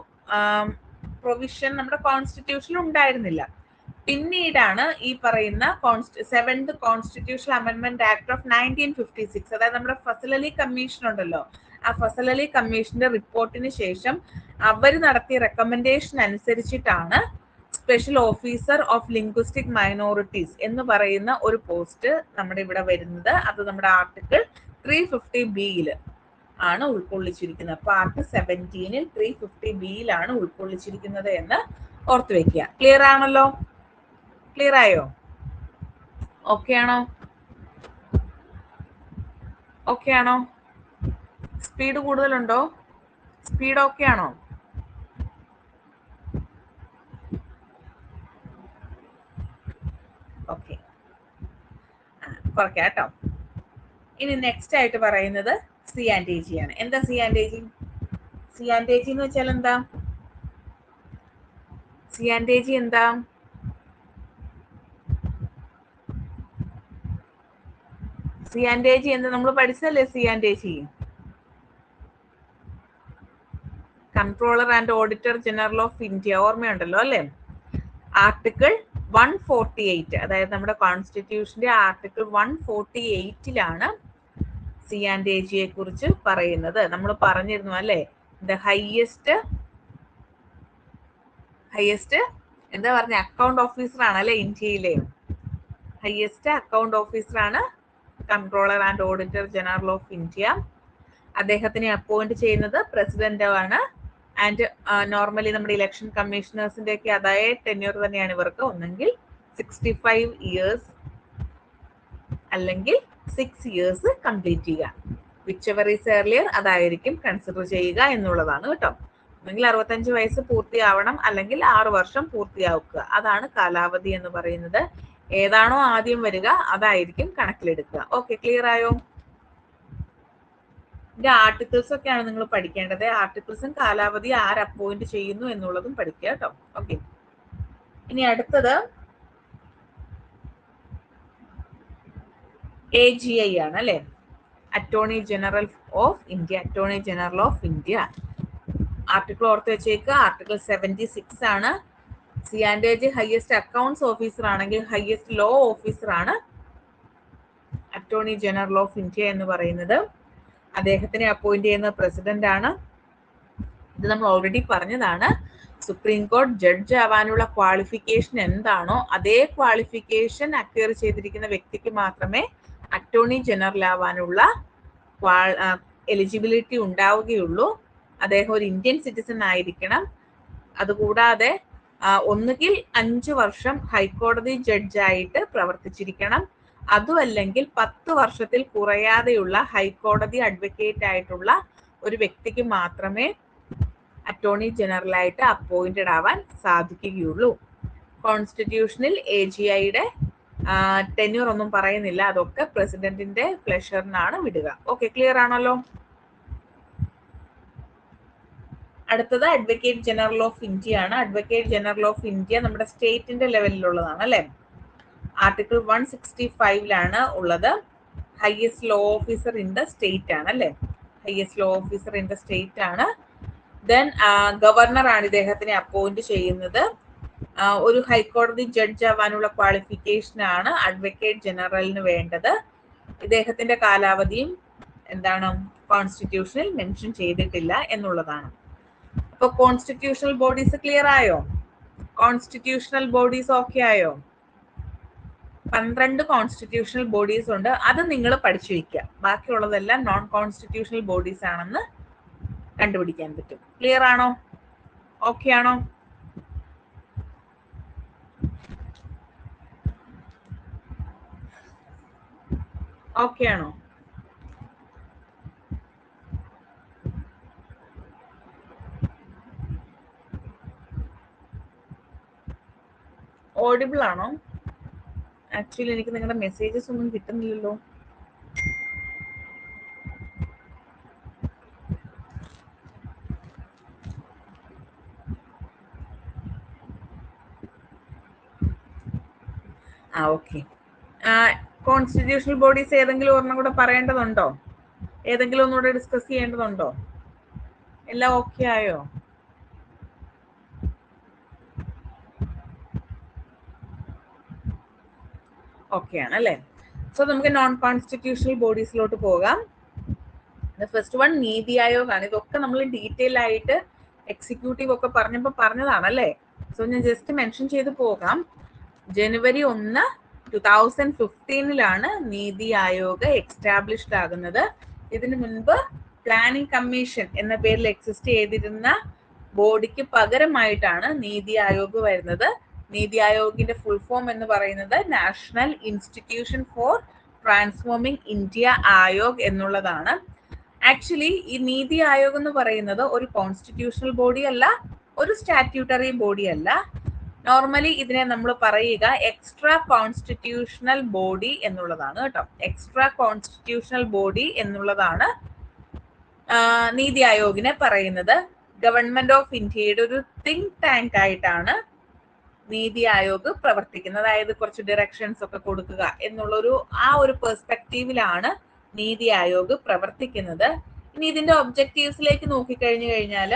പ്രൊവിഷൻ നമ്മുടെ കോൺസ്റ്റിറ്റ്യൂഷനിൽ ഉണ്ടായിരുന്നില്ല. പിന്നീടാണ് ഈ പറയുന്ന 7th constitutional amendment act of 1956, അതായത് നമ്മുടെ ഫസൽ അലി കമ്മീഷൻ ഉണ്ടല്ലോ, ആ ഫസൽ അലി കമ്മീഷന്റെ റിപ്പോർട്ടിന് ശേഷം അവർ നടത്തിയ റെക്കമെൻഡേഷൻ അനുസരിച്ചിട്ടാണ് special officer of linguistic minorities എന്ന് പറയുന്ന ഒരു പോസ്റ്റ് നമ്മുടെ ഇവിടെ വരുന്നത്. അത് നമ്മുടെ ആർട്ടിക്കിൾ 350B ആണ് ഉൾക്കൊള്ളിച്ചിരിക്കുന്നത്. പാർട്ട് 17 350B ഉൾക്കൊള്ളിച്ചിരിക്കുന്നത് എന്ന് ഓർത്തു വെക്കുക. ക്ലിയർ ആണല്ലോ? ക്ലിയർ ആയോ? ഓക്കെ ആണോ? ഓക്കെ ആണോ? സ്പീഡ് കൂടുതലുണ്ടോ? സ്പീഡ് ഓക്കെ ആണോ? ഓക്കെ, കുറയ്ക്കാം കേട്ടോ. ഇനി നെക്സ്റ്റ് ആയിട്ട് പറയുന്നത് സി ആൻഡ് എ ജി ആണ്. എന്താ C and A G? C and A G എന്ന് വെച്ചാൽ എന്താ? സി ആൻഡ് എ ജി എന്താ? സി ആൻഡ് എ ജി എന്താ? നമ്മൾ പഠിച്ചല്ലേ C and A G? Controller and auditor general of India. ഓർമ്മയുണ്ടല്ലോ അല്ലേ? ആർട്ടിക്കിൾ 148, അതായത് നമ്മുടെ കോൺസ്റ്റിറ്റ്യൂഷന്റെ ആർട്ടിക്കിൾ 148 സി ആൻഡ് എ ജിയെ കുറിച്ച് പറയുന്നത്. നമ്മൾ പറഞ്ഞിരുന്നു അല്ലേ? ദ ഹൈയസ്റ്റ് എന്താ പറഞ്ഞ അക്കൗണ്ട് ഓഫീസർ ആണ് അല്ലെ? ഇന്ത്യയിലെ ഹൈയസ്റ്റ് അക്കൗണ്ട് ഓഫീസർ ആണ് controller and auditor general of India. അദ്ദേഹത്തിനെ അപ്പോയിന്റ് ചെയ്യുന്നത് പ്രസിഡന്റ് ആണ്. ആൻഡ് നോർമലി നമ്മുടെ ഇലക്ഷൻ കമ്മീഷണേഴ്സിന്റെ ഒക്കെ അതേ ടെന്യൂർ തന്നെയാണ് ഇവർക്ക്. ഒന്നെങ്കിൽ 65 years അല്ലെങ്കിൽ 6 years കംപ്ലീറ്റ് ചെയ്യുക. വിച്ച് എവർ ഈസ് ഏർലിയർ അതായിരിക്കും കൺസിഡർ ചെയ്യുക എന്നുള്ളതാണ് കേട്ടോ. ഒന്നെങ്കിൽ 65 വയസ്സ് പൂർത്തിയാവണം, അല്ലെങ്കിൽ 6 വർഷം പൂർത്തിയാക്കുക. അതാണ് കാലാവധി എന്ന് പറയുന്നത്. ഏതാണോ ആദ്യം വരിക അതായിരിക്കും കണക്കിലെടുക്കുക. ഓക്കെ, ക്ലിയർ ആയോ? ഇതിന്റെ ആർട്ടിക്കിൾസ് ഒക്കെയാണ് നിങ്ങൾ പഠിക്കേണ്ടത്. ആർട്ടിക്കിൾസും കാലാവധി ആര് അപ്പോയിന്റ് ചെയ്യുന്നു എന്നുള്ളതും പഠിക്കുക കേട്ടോ. ഓക്കെ, ഇനി അടുത്തത് AGI ആണ് അല്ലെ? Attorney general of India. Attorney general of India article ഓർത്ത് വെച്ചേക്കുക. ആർട്ടിക്കിൾ 76 ആണ്. C and A G highest accounts officer ആണെങ്കിൽ ഹയസ്റ്റ് ലോ ഓഫീസർ ആണ് അറ്റോർണി ജനറൽ ഓഫ് ഇന്ത്യ എന്ന് പറയുന്നത്. അദ്ദേഹത്തിനെ അപ്പോയിന്റ് ചെയ്യുന്ന പ്രസിഡന്റ് ആണ്. ഇത് നമ്മൾ ഓൾറെഡി പറഞ്ഞതാണ്. സുപ്രീം കോടതി ജഡ്ജ് ആവാനുള്ള ക്വാളിഫിക്കേഷൻ എന്താണോ അതേ ക്വാളിഫിക്കേഷൻ അക്വയർ ചെയ്തിരിക്കുന്ന വ്യക്തിക്ക് മാത്രമേ അറ്റോർണി ജനറൽ ആവാനുള്ള എലിജിബിലിറ്റി ഉണ്ടാവുകയുള്ളൂ. അദ്ദേഹം ഒരു ഇന്ത്യൻ സിറ്റിസൺ ആയിരിക്കണം. അതുകൂടാതെ ഒന്നുകിൽ 5 വർഷം ഹൈക്കോടതി ജഡ്ജായിട്ട് പ്രവർത്തിച്ചിരിക്കണം. അതുമല്ലെങ്കിൽ 10 വർഷത്തിൽ കുറയാതെയുള്ള ഹൈക്കോടതി അഡ്വക്കേറ്റ് ആയിട്ടുള്ള ഒരു വ്യക്തിക്ക് മാത്രമേ അറ്റോർണി ജനറൽ ആയിട്ട് അപ്പോയിന്റഡ് ആവാൻ സാധിക്കുകയുള്ളൂ. കോൺസ്റ്റിറ്റ്യൂഷനിൽ AGIയുടെ ടെന്യൂർ ഒന്നും പറയുന്നില്ല. അതൊക്കെ പ്രസിഡന്റിന്റെ പ്ലഷറിനാണ് വിടുക. ഓക്കെ, ക്ലിയർ ആണല്ലോ? അടുത്തത് അഡ്വക്കേറ്റ് ജനറൽ ഓഫ് ഇന്ത്യ ആണ്. അഡ്വക്കേറ്റ് ജനറൽ ഓഫ് ഇന്ത്യ നമ്മുടെ സ്റ്റേറ്റിന്റെ ലെവലിലുള്ളതാണ് അല്ലെ? ആർട്ടിക്കിൾ 165 ഉള്ളത്. Highest law officer in the state ആണ് അല്ലെ? Highest law officer in the state ആണ്. ദെൻ ഗവർണറാണ് ഇദ്ദേഹത്തിനെ അപ്പോയിന്റ് ചെയ്യുന്നത്. ഒരു ഹൈക്കോടതി ജഡ്ജ് ആവാനുള്ള ക്വാളിഫിക്കേഷൻ ആണ് അഡ്വക്കേറ്റ് ജനറലിന് വേണ്ടത്. ഇദ്ദേഹത്തിന്റെ കാലാവധിയും എന്താണ് കോൺസ്റ്റിറ്റ്യൂഷനിൽ മെൻഷൻ ചെയ്തിട്ടില്ല എന്നുള്ളതാണ്. അപ്പൊ കോൺസ്റ്റിറ്റ്യൂഷണൽ ബോഡീസ് ക്ലിയർ ആയോ? കോൺസ്റ്റിറ്റ്യൂഷണൽ ബോഡീസ് ഓക്കെ ആയോ? 12 കോൺസ്റ്റിറ്റ്യൂഷണൽ ബോഡീസ് ഉണ്ട്. അത് നിങ്ങൾ പഠിച്ചു വയ്ക്കുക. ബാക്കിയുള്ളതെല്ലാം നോൺ കോൺസ്റ്റിറ്റ്യൂഷണൽ ബോഡീസ് ആണെന്ന് കണ്ടുപിടിക്കാൻ പറ്റും. ക്ലിയർ ആണോ? ഓക്കെ ആണോ? ഓക്കെ ആണോ? ഓഡിബിൾ ആണോ? ആക്ച്വലി എനിക്ക് നിങ്ങളുടെ മെസ്സേജസ് ഒന്നും കിട്ടുന്നില്ലല്ലോ. ഓക്കെ. കോൺസ്റ്റിറ്റ്യൂഷണൽ ബോഡീസ് ഏതെങ്കിലും ഒരെണ്ണം കൂടെ പറയേണ്ടതുണ്ടോ? ഏതെങ്കിലും ഒന്നുകൂടെ ഡിസ്കസ് ചെയ്യേണ്ടതുണ്ടോ? എല്ലാം ഓക്കെ ആയോ? ഓക്കെ ആണ് അല്ലേ? സോ നമുക്ക് നോൺ കോൺസ്റ്റിറ്റ്യൂഷണൽ ബോഡീസിലോട്ട് പോകാം. ഫസ്റ്റ് വൺ നീതി ആയോഗ് ആണ്. ഇതൊക്കെ നമ്മൾ ഡീറ്റെയിൽ ആയിട്ട് എക്സിക്യൂട്ടീവ് ഒക്കെ പറഞ്ഞതാണ് അല്ലേ? സോ ഞാൻ ജസ്റ്റ് മെൻഷൻ ചെയ്ത് പോകാം. ജനുവരി 1, 2015 നീതി ആയോഗ് എക്സ്റ്റാബ്ലിഷ്ഡ് ആകുന്നത്. ഇതിനു മുൻപ് പ്ലാനിംഗ് കമ്മീഷൻ എന്ന പേരിൽ എക്സിസ്റ്റ് ചെയ്തിരുന്ന ബോഡിക്ക് പകരമായിട്ടാണ് നീതി ആയോഗ് വരുന്നത്. നീതി ആയോഗിന്റെ ഫുൾ ഫോം എന്ന് പറയുന്നത് national institution for transforming India Aayog എന്നുള്ളതാണ്. ആക്ച്വലി ഈ നീതി ആയോഗ് എന്ന് പറയുന്നത് ഒരു കോൺസ്റ്റിറ്റ്യൂഷണൽ ബോഡി അല്ല, ഒരു സ്റ്റാറ്റ്യൂട്ടറി ബോഡി അല്ല. നോർമലി ഇതിനെ നമ്മൾ പറയുക എക്സ്ട്രാ കോൺസ്റ്റിറ്റ്യൂഷണൽ ബോഡി എന്നുള്ളതാണ് കേട്ടോ. എക്സ്ട്രാ കോൺസ്റ്റിറ്റ്യൂഷണൽ ബോഡി എന്നുള്ളതാണ് നീതി ആയോഗിനെ പറയുന്നത്. ഗവൺമെന്റ് ഓഫ് ഇന്ത്യയുടെ ഒരു തിങ്ക് ടാങ്ക് ആയിട്ടാണ് നീതി ആയോഗ് പ്രവർത്തിക്കുന്നത്. അതായത് കുറച്ച് ഡയറക്ഷൻസ് ഒക്കെ കൊടുക്കുക എന്നുള്ളൊരു ഒരു പെർസ്പെക്റ്റീവിലാണ് നീതി ആയോഗ് പ്രവർത്തിക്കുന്നത്. ഇനി ഇതിന്റെ ഒബ്ജക്റ്റീവ്സിലേക്ക് നോക്കിക്കഴിഞ്ഞു കഴിഞ്ഞാൽ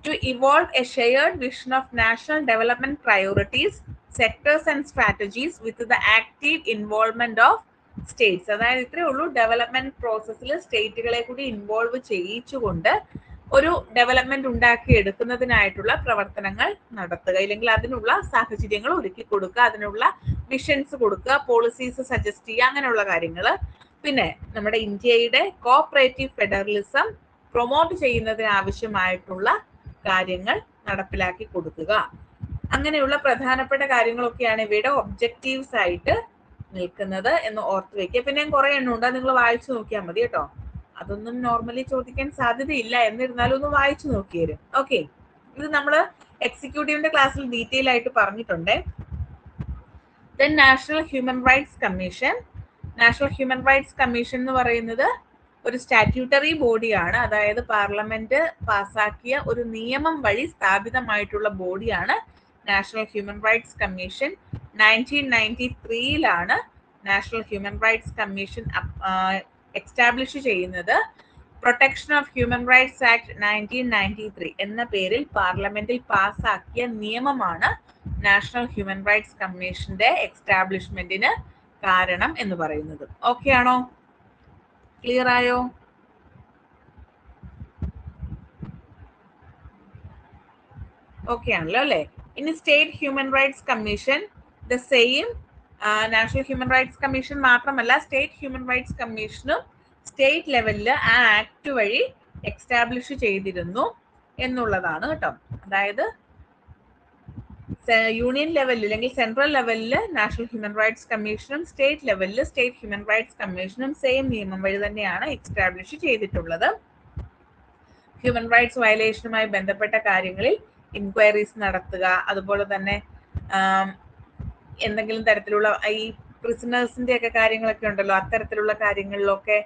to evolve a shared vision of national development priorities, sectors and strategies with the active involvement of states. അതായത് ഇത്രയേ ഉള്ളൂ. ഡെവലപ്മെന്റ് പ്രോസസ്സിൽ സ്റ്റേറ്റുകളെ കൂടി ഇൻവോൾവ് ചെയ്യിച്ചുകൊണ്ട് ഒരു ഡെവലപ്മെന്റ് ഉണ്ടാക്കി എടുക്കുന്നതിനായിട്ടുള്ള പ്രവർത്തനങ്ങൾ നടത്തുക, ഇല്ലെങ്കിൽ അതിനുള്ള സാഹചര്യങ്ങൾ ഒരുക്കി കൊടുക്കുക, അതിനുള്ള വിഷൻസ് കൊടുക്കുക, പോളിസീസ് സജസ്റ്റ് ചെയ്യുക, അങ്ങനെയുള്ള കാര്യങ്ങൾ. പിന്നെ നമ്മുടെ ഇന്ത്യയുടെ കോഓപ്പറേറ്റീവ് ഫെഡറലിസം പ്രൊമോട്ട് ചെയ്യുന്നതിന് ആവശ്യമായിട്ടുള്ള കാര്യങ്ങൾ നടപ്പിലാക്കി കൊടുക്കുക. അങ്ങനെയുള്ള പ്രധാനപ്പെട്ട കാര്യങ്ങളൊക്കെയാണ് ഇവയുടെ ഒബ്ജക്റ്റീവ്സ് ആയിട്ട് നിൽക്കുന്നത് എന്ന് ഓർത്ത് വെക്കുക. പിന്നെ കുറെ എണ്ണം ഉണ്ട്, നിങ്ങൾ വായിച്ചു നോക്കിയാൽ മതി കേട്ടോ. അതൊന്നും നോർമലി ചോദിക്കാൻ സാധ്യതയില്ല, എന്നിരുന്നാലും ഒന്ന് വായിച്ചു നോക്കിയേരും. ഓക്കെ, ഇത് നമ്മൾ എക്സിക്യൂട്ടീവിന്റെ ക്ലാസ്സിൽ ഡീറ്റെയിൽ ആയിട്ട് പറഞ്ഞിട്ടുണ്ട്. Then national human rights commission. National human rights commission എന്ന് പറയുന്നത് ഒരു സ്റ്റാറ്റ്യൂട്ടറി ബോഡിയാണ്. അതായത് പാർലമെന്റ് പാസാക്കിയ ഒരു നിയമം വഴി സ്ഥാപിതമായിട്ടുള്ള ബോഡിയാണ് national human rights commission. 1993 national human rights commission establish ചെയ്യുന്നത്. Protection of human rights act 1993 എന്ന പേരിൽ പാർലമെന്റിൽ പാസാക്കിയ നിയമമാണ് നാഷണൽ ഹ്യൂമൻ റൈറ്റ്സ് കമ്മീഷന്റെ എക്സ്റ്റാബ്ലിഷ്മെന്റിന് കാരണം എന്ന് പറയുന്നത്. ഓക്കെ ആണോ? ക്ലിയർ ആയോ? ഓക്കെ ആണല്ലോ അല്ലെ? ഇനി state human rights commission, the same. National human rights commission മാത്രമല്ല, സ്റ്റേറ്റ് ഹ്യൂമൻ റൈറ്റ്സ് കമ്മീഷനും സ്റ്റേറ്റ് ലെവലിൽ ആ ആക്ട് വഴി എക്സ്റ്റാബ്ലിഷ് ചെയ്തിരുന്നു എന്നുള്ളതാണ് കേട്ടോ. അതായത് യൂണിയൻ ലെവലിൽ അല്ലെങ്കിൽ സെൻട്രൽ ലെവലിൽ നാഷണൽ ഹ്യൂമൻ റൈറ്റ്സ് കമ്മീഷനും സ്റ്റേറ്റ് ലെവലിൽ സ്റ്റേറ്റ് ഹ്യൂമൻ റൈറ്റ്സ് കമ്മീഷനും സെയിം നിയമം വഴി തന്നെയാണ് എക്സ്റ്റാബ്ലിഷ് ചെയ്തിട്ടുള്ളത്. ഹ്യൂമൻ റൈറ്റ്സ് വയലേഷനുമായി ബന്ധപ്പെട്ട കാര്യങ്ങളിൽ ഇൻക്വയറീസ് നടത്തുക, അതുപോലെ തന്നെ എന്തെങ്കിലും തരത്തിലുള്ള ഈ പ്രിസണേഴ്സിന്റെ ഒക്കെ കാര്യങ്ങളൊക്കെ ഉണ്ടല്ലോ, അത്തരത്തിലുള്ള കാര്യങ്ങളിലൊക്കെ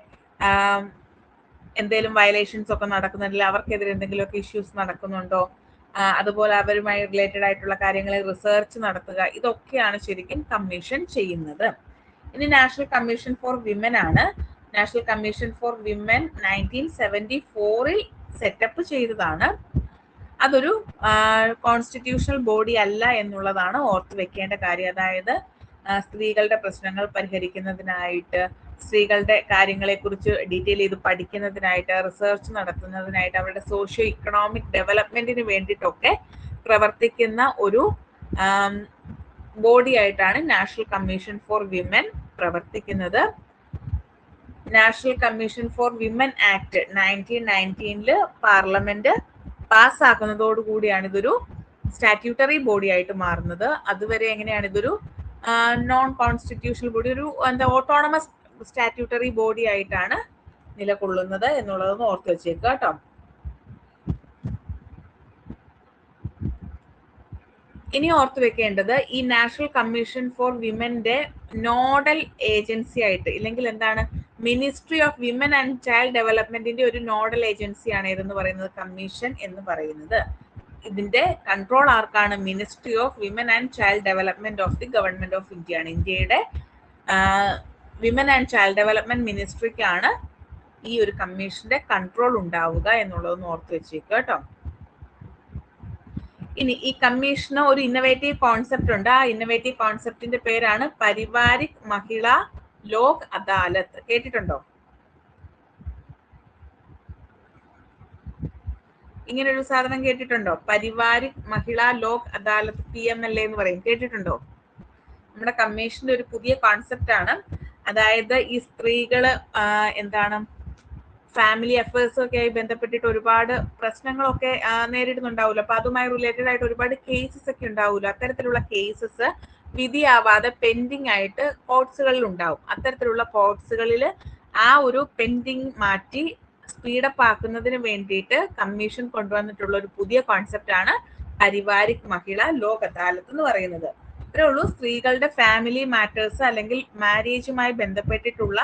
എന്തെങ്കിലും വയലേഷൻസ് ഒക്കെ നടക്കുന്നുണ്ടെങ്കിൽ അവർക്കെതിരെ എന്തെങ്കിലുമൊക്കെ ഇഷ്യൂസ് നടക്കുന്നുണ്ടോ, അതുപോലെ അവരുമായി റിലേറ്റഡ് ആയിട്ടുള്ള കാര്യങ്ങളിൽ റിസർച്ച് നടത്തുക, ഇതൊക്കെയാണ് ശരിക്കും കമ്മീഷൻ ചെയ്യുന്നത്. ഇനി നാഷണൽ കമ്മീഷൻ ഫോർ വിമൻ ആണ്. National commission for women 1974 setup ചെയ്തതാണ്. അതൊരു കോൺസ്റ്റിറ്റ്യൂഷണൽ ബോഡി അല്ല എന്നുള്ളതാണ് ഓർത്ത് വെക്കേണ്ട കാര്യം. അതായത് സ്ത്രീകളുടെ പ്രശ്നങ്ങൾ പരിഹരിക്കുന്നതിനായിട്ട്, സ്ത്രീകളുടെ കാര്യങ്ങളെക്കുറിച്ച് ഡീറ്റെയിൽ ചെയ്ത് പഠിക്കുന്നതിനായിട്ട്, റിസർച്ച് നടത്തുന്നതിനായിട്ട്, അവരുടെ സോഷ്യോ ഇക്കണോമിക് ഡെവലപ്മെന്റിന് വേണ്ടിയിട്ടൊക്കെ പ്രവർത്തിക്കുന്ന ഒരു ബോഡി ആയിട്ടാണ് നാഷണൽ കമ്മീഷൻ ഫോർ വിമൻ പ്രവർത്തിക്കുന്നത്. National commission for women act 1919 parliament പാസ്സാക്കുന്നതോടുകൂടിയാണ് ഇതൊരു സ്റ്റാറ്റ്യൂട്ടറി ബോഡി ആയിട്ട് മാറുന്നത്. അതുവരെ എങ്ങനെയാണ് ഇതൊരു നോൺ കോൺസ്റ്റിറ്റ്യൂഷണൽ ബോഡി, ഒരു ഓട്ടോണമസ് സ്റ്റാറ്റ്യൂട്ടറി ബോഡി ആയിട്ടാണ് നിലകൊള്ളുന്നത് എന്നുള്ളതൊന്ന് ഓർത്ത് വെച്ചേക്കുക കേട്ടോ. ഇനി ഓർത്ത് വെക്കേണ്ടത്, ഈ നാഷണൽ കമ്മീഷൻ ഫോർ വിമന്റെ നോഡൽ ഏജൻസി ആയിട്ട്, ഇല്ലെങ്കിൽ എന്താണ്, ministry of women and child ഡെവലപ്മെന്റിന്റെ ഒരു നോഡൽ ഏജൻസിയാണ് ഏതെന്ന് പറയുന്നത്, കമ്മീഷൻ എന്ന് പറയുന്നത്. ഇതിന്റെ കൺട്രോൾ ആർക്കാണ്? Ministry of women and child development of the government of India ആണ്. ഇന്ത്യയുടെ വിമൻ ആൻഡ് ചൈൽഡ് ഡെവലപ്മെന്റ് മിനിസ്ട്രിക്കാണ് ഈ ഒരു കമ്മീഷന്റെ കൺട്രോൾ ഉണ്ടാവുക എന്നുള്ളതൊന്ന് ഓർത്ത് വെച്ചേക്കുക കേട്ടോ. ഇനി ഈ കമ്മീഷന് ഒരു ഇന്നോവേറ്റീവ് കോൺസെപ്റ്റ് ഉണ്ട്. ആ ഇന്നോവേറ്റീവ് കോൺസെപ്റ്റിന്റെ പേരാണ് പരിവാരിക് മഹിള ലോക് അദാലത്ത്. കേട്ടിട്ടുണ്ടോ? ഇങ്ങനെ ഒരു സാധനം കേട്ടിട്ടുണ്ടോ? പരിവാരിക് മഹിള ലോക് അദാലത്ത്, PMLA എന്ന് പറയും. കേട്ടിട്ടുണ്ടോ? നമ്മുടെ കമ്മീഷന്റെ ഒരു പുതിയ കോൺസെപ്റ്റ് ആണ്. അതായത് ഈ സ്ത്രീകള് എന്താണ്, ഫാമിലി അഫയേഴ്സും ഒക്കെ ആയി ബന്ധപ്പെട്ടിട്ട് ഒരുപാട് പ്രശ്നങ്ങളൊക്കെ നേരിടുന്നുണ്ടാവുമല്ലോ. അപ്പൊ അതുമായി റിലേറ്റഡ് ആയിട്ട് ഒരുപാട് കേസസ് ഒക്കെ ഉണ്ടാവുമല്ലോ. അത്തരത്തിലുള്ള കേസസ് വിധിയാവാതെ പെൻഡിങ് ആയിട്ട് കോർട്സുകളിൽ ഉണ്ടാവും. അത്തരത്തിലുള്ള കോർട്സുകളിൽ ആ ഒരു പെൻഡിങ് മാറ്റി സ്പീഡപ്പ് ആക്കുന്നതിന് വേണ്ടിയിട്ട് കമ്മീഷൻ കൊണ്ടുവന്നിട്ടുള്ള ഒരു പുതിയ കോൺസെപ്റ്റ് ആണ് പരിവാരിക് മഹിള ലോക് അദാലത്ത് എന്ന് പറയുന്നത്. ഇത്രേ ഉള്ളൂ. സ്ത്രീകളുടെ ഫാമിലി മാറ്റേഴ്സ് അല്ലെങ്കിൽ മാരേജുമായി ബന്ധപ്പെട്ടിട്ടുള്ള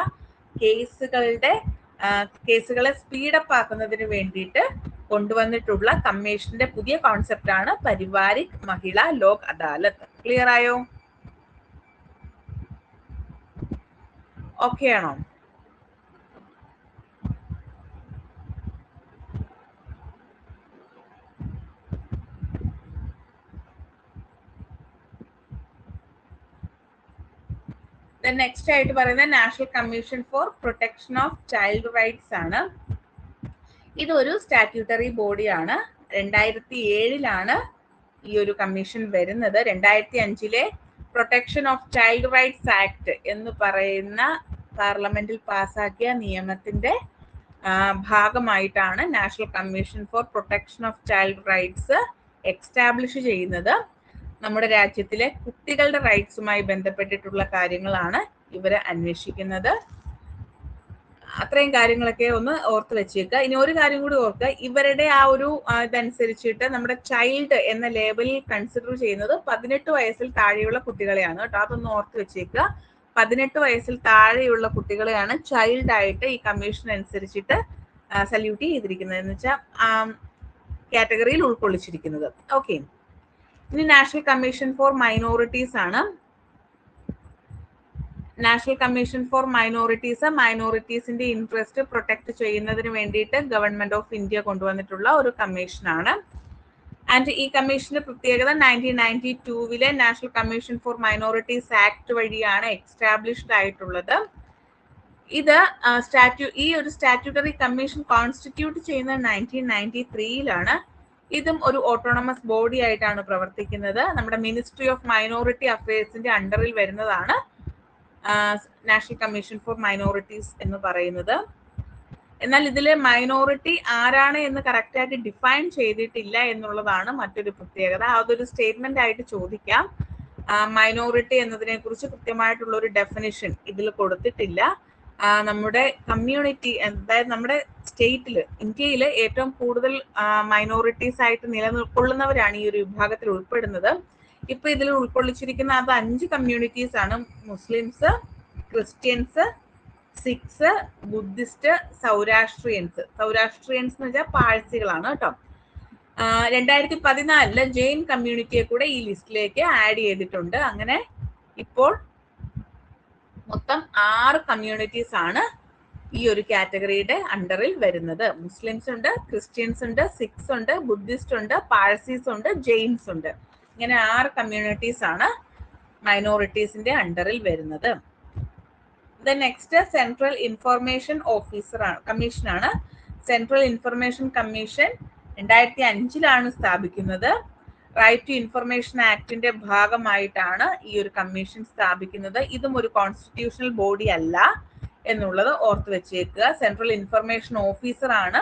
കേസുകളെ സ്പീഡപ്പ് ആക്കുന്നതിന് വേണ്ടിയിട്ട് കൊണ്ടുവന്നിട്ടുള്ള കമ്മീഷന്റെ പുതിയ കോൺസെപ്റ്റ് ആണ് പരിവാരിക് മഹിള ലോക് അദാലത്ത്. ക്ലിയർ ആയോ? ഓക്കെ ആണോ? നെക്സ്റ്റ് ആയിട്ട് പറയുന്നത് national commission for protection of child rights ആണ്. ഇതൊരു സ്റ്റാറ്റ്യൂട്ടറി ബോഡിയാണ്. 2007 ഈ ഒരു കമ്മീഷൻ വരുന്നത്. 2005 protection of child rights act എന്ന് പറയുന്ന പാർലമെന്റിൽ പാസാക്കിയ നിയമത്തിന്റെ ഭാഗമായിട്ടാണ് national commission for protection of child rights establish ചെയ്യുന്നത്. നമ്മുടെ രാജ്യത്തിലെ കുട്ടികളുടെ റൈറ്റ്സുമായി ബന്ധപ്പെട്ടിട്ടുള്ള കാര്യങ്ങളാണ് ഇവര് അന്വേഷിക്കുന്നത്. അത്രയും കാര്യങ്ങളൊക്കെ ഒന്ന് ഓർത്ത് വെച്ചേക്കുക. ഇനി ഒരു കാര്യം കൂടി ഓർക്കുക, ഇവരുടെ ആ ഒരു ഇതനുസരിച്ചിട്ട് നമ്മുടെ ചൈൽഡ് എന്ന ലേബലിൽ കൺസിഡർ ചെയ്യുന്നത് 18 വയസ്സിൽ താഴെയുള്ള കുട്ടികളെയാണ് കേട്ടോ. അതൊന്ന് ഓർത്ത് വെച്ചേക്കുക. 18 വയസ്സിൽ താഴെയുള്ള കുട്ടികളെയാണ് ചൈൽഡ് ആയിട്ട് ഈ കമ്മീഷൻ അനുസരിച്ചിട്ട് സല്യൂട്ട് ചെയ്തിരിക്കുന്നത്, എന്ന് വെച്ചാൽ കാറ്റഗറിയിൽ ഉൾക്കൊള്ളിച്ചിരിക്കുന്നത്. ഓക്കെ. ഇനി നാഷണൽ കമ്മീഷൻ ഫോർ മൈനോറിറ്റീസ് ആണ്. നാഷണൽ കമ്മീഷൻ ഫോർ മൈനോറിറ്റീസിന്റെ ഇൻട്രസ്റ്റ് പ്രൊട്ടക്ട് ചെയ്യുന്നതിന് വേണ്ടിയിട്ട് ഗവൺമെന്റ് ഓഫ് ഇന്ത്യ കൊണ്ടുവന്നിട്ടുള്ള ഒരു കമ്മീഷനാണ്. ആൻഡ് ഈ കമ്മീഷന്റെ പ്രത്യേകത 1992 national commission for minorities act വഴിയാണ് എക്സ്റ്റാബ്ലിഷ്ഡ് ആയിട്ടുള്ളത്. ഇത് ഈ ഒരു സ്റ്റാറ്റ്യൂട്ടറി കമ്മീഷൻ കോൺസ്റ്റിറ്റ്യൂട്ട് ചെയ്യുന്നത് 1993 ഇതും ഒരു ഓട്ടോണമസ് ബോഡി ആയിട്ടാണ് പ്രവർത്തിക്കുന്നത്. നമ്മുടെ മിനിസ്ട്രി ഓഫ് മൈനോറിറ്റി അഫയേഴ്സിന്റെ അണ്ടറിൽ വരുന്നതാണ് നാഷണൽ കമ്മീഷൻ ഫോർ മൈനോറിറ്റീസ് എന്ന് പറയുന്നത്. എന്നാൽ ഇതിലെ മൈനോറിറ്റി ആരാണ് എന്ന് കറക്റ്റ് ആയിട്ട് ഡിഫൈൻ ചെയ്തിട്ടില്ല എന്നുള്ളതാണ് മറ്റൊരു പ്രത്യേകത. അതൊരു സ്റ്റേറ്റ്മെന്റ് ആയിട്ട് ചോദിക്കാം. മൈനോറിറ്റി എന്നതിനെ കുറിച്ച് കൃത്യമായിട്ടുള്ള ഒരു ഡെഫിനിഷൻ ഇതിൽ കൊടുത്തിട്ടില്ല. നമ്മുടെ കമ്മ്യൂണിറ്റി, അതായത് നമ്മുടെ സ്റ്റേറ്റിൽ, ഇന്ത്യയിൽ ഏറ്റവും കൂടുതൽ മൈനോറിറ്റീസ് ആയിട്ട് നിലനിൽക്കൊള്ളുന്നവരാണ് ഈ ഒരു വിഭാഗത്തിൽ ഉൾപ്പെടുന്നത്. ഇപ്പൊ ഇതിൽ ഉൾക്കൊള്ളിച്ചിരിക്കുന്ന അത് 5 കമ്മ്യൂണിറ്റീസ് ആണ്. മുസ്ലിംസ്, ക്രിസ്ത്യൻസ്, സിഖ്സ്, ബുദ്ധിസ്റ്റ്, സൗരാഷ്ട്രിയൻസ് എന്ന് വെച്ചാൽ പാഴ്സികളാണ് കേട്ടോ. 2014 ജെയിൻ കമ്മ്യൂണിറ്റിയെ കൂടെ ഈ ലിസ്റ്റിലേക്ക് ആഡ് ചെയ്തിട്ടുണ്ട്. അങ്ങനെ ഇപ്പോൾ മൊത്തം 6 കമ്മ്യൂണിറ്റീസ് ആണ് ഈ ഒരു കാറ്റഗറിയുടെ അണ്ടറിൽ വരുന്നത്. മുസ്ലിംസ് ഉണ്ട്, ക്രിസ്ത്യൻസ് ഉണ്ട്, സിഖ്സ് ഉണ്ട്, ബുദ്ധിസ്റ്റ് ഉണ്ട്, പാഴ്സീസ് ഉണ്ട്, ജെയിൻസ് ഉണ്ട്. ഇങ്ങനെ 6 കമ്മ്യൂണിറ്റീസ് ആണ് മൈനോറിറ്റീസിന്റെ അണ്ടറിൽ വരുന്നത്. Next central information officer commission ആണ്. സെൻട്രൽ ഇൻഫർമേഷൻ കമ്മീഷൻ 2005 സ്ഥാപിക്കുന്നത്. റൈറ്റ് ടു ഇൻഫർമേഷൻ ആക്ടിന്റെ ഭാഗമായിട്ടാണ് ഈ ഒരു കമ്മീഷൻ സ്ഥാപിക്കുന്നത്. ഇതും ഒരു കോൺസ്റ്റിറ്റ്യൂഷണൽ ബോഡി അല്ല എന്നുള്ളത് ഓർത്ത് വെച്ചേക്കുക. സെൻട്രൽ ഇൻഫർമേഷൻ ഓഫീസർ ആണ്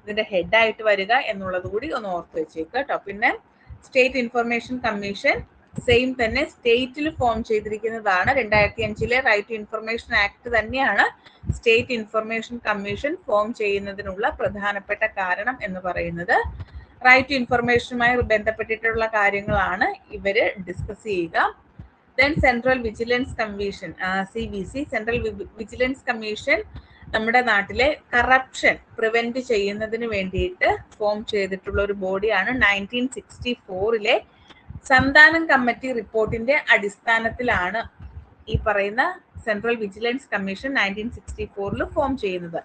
ഇതിന്റെ ഹെഡ് ആയിട്ട് വരിക എന്നുള്ളത് കൂടി ഒന്ന് ഓർത്ത് വെച്ചേക്കുക കേട്ടോ. പിന്നെ സ്റ്റേറ്റ് ഇൻഫർമേഷൻ കമ്മീഷൻ സെയിം തന്നെ സ്റ്റേറ്റിൽ ഫോം ചെയ്തിരിക്കുന്നതാണ്. 2005 റൈറ്റ് ടു ഇൻഫർമേഷൻ ആക്ട് തന്നെയാണ് സ്റ്റേറ്റ് ഇൻഫർമേഷൻ കമ്മീഷൻ ഫോം ചെയ്യുന്നതിനുള്ള പ്രധാനപ്പെട്ട കാരണം എന്ന് പറയുന്നത്. റൈറ്റ് ടു ഇൻഫർമേഷനുമായി ബന്ധപ്പെട്ടിട്ടുള്ള കാര്യങ്ങളാണ് ഇവര് ഡിസ്കസ് ചെയ്യുക. Then central vigilance commission CVC, central vigilance commission നമ്മുടെ നാട്ടിലെ കറപ്ഷൻ പ്രിവെന്റ് ചെയ്യുന്നതിന് വേണ്ടിയിട്ട് ഫോം ചെയ്തിട്ടുള്ള ഒരു ബോഡിയാണ്. 1964 സന്താനം കമ്മിറ്റി റിപ്പോർട്ടിന്റെ അടിസ്ഥാനത്തിലാണ് ഈ പറയുന്ന സെൻട്രൽ വിജിലൻസ് കമ്മീഷൻ 1964 ഫോം ചെയ്യുന്നത്.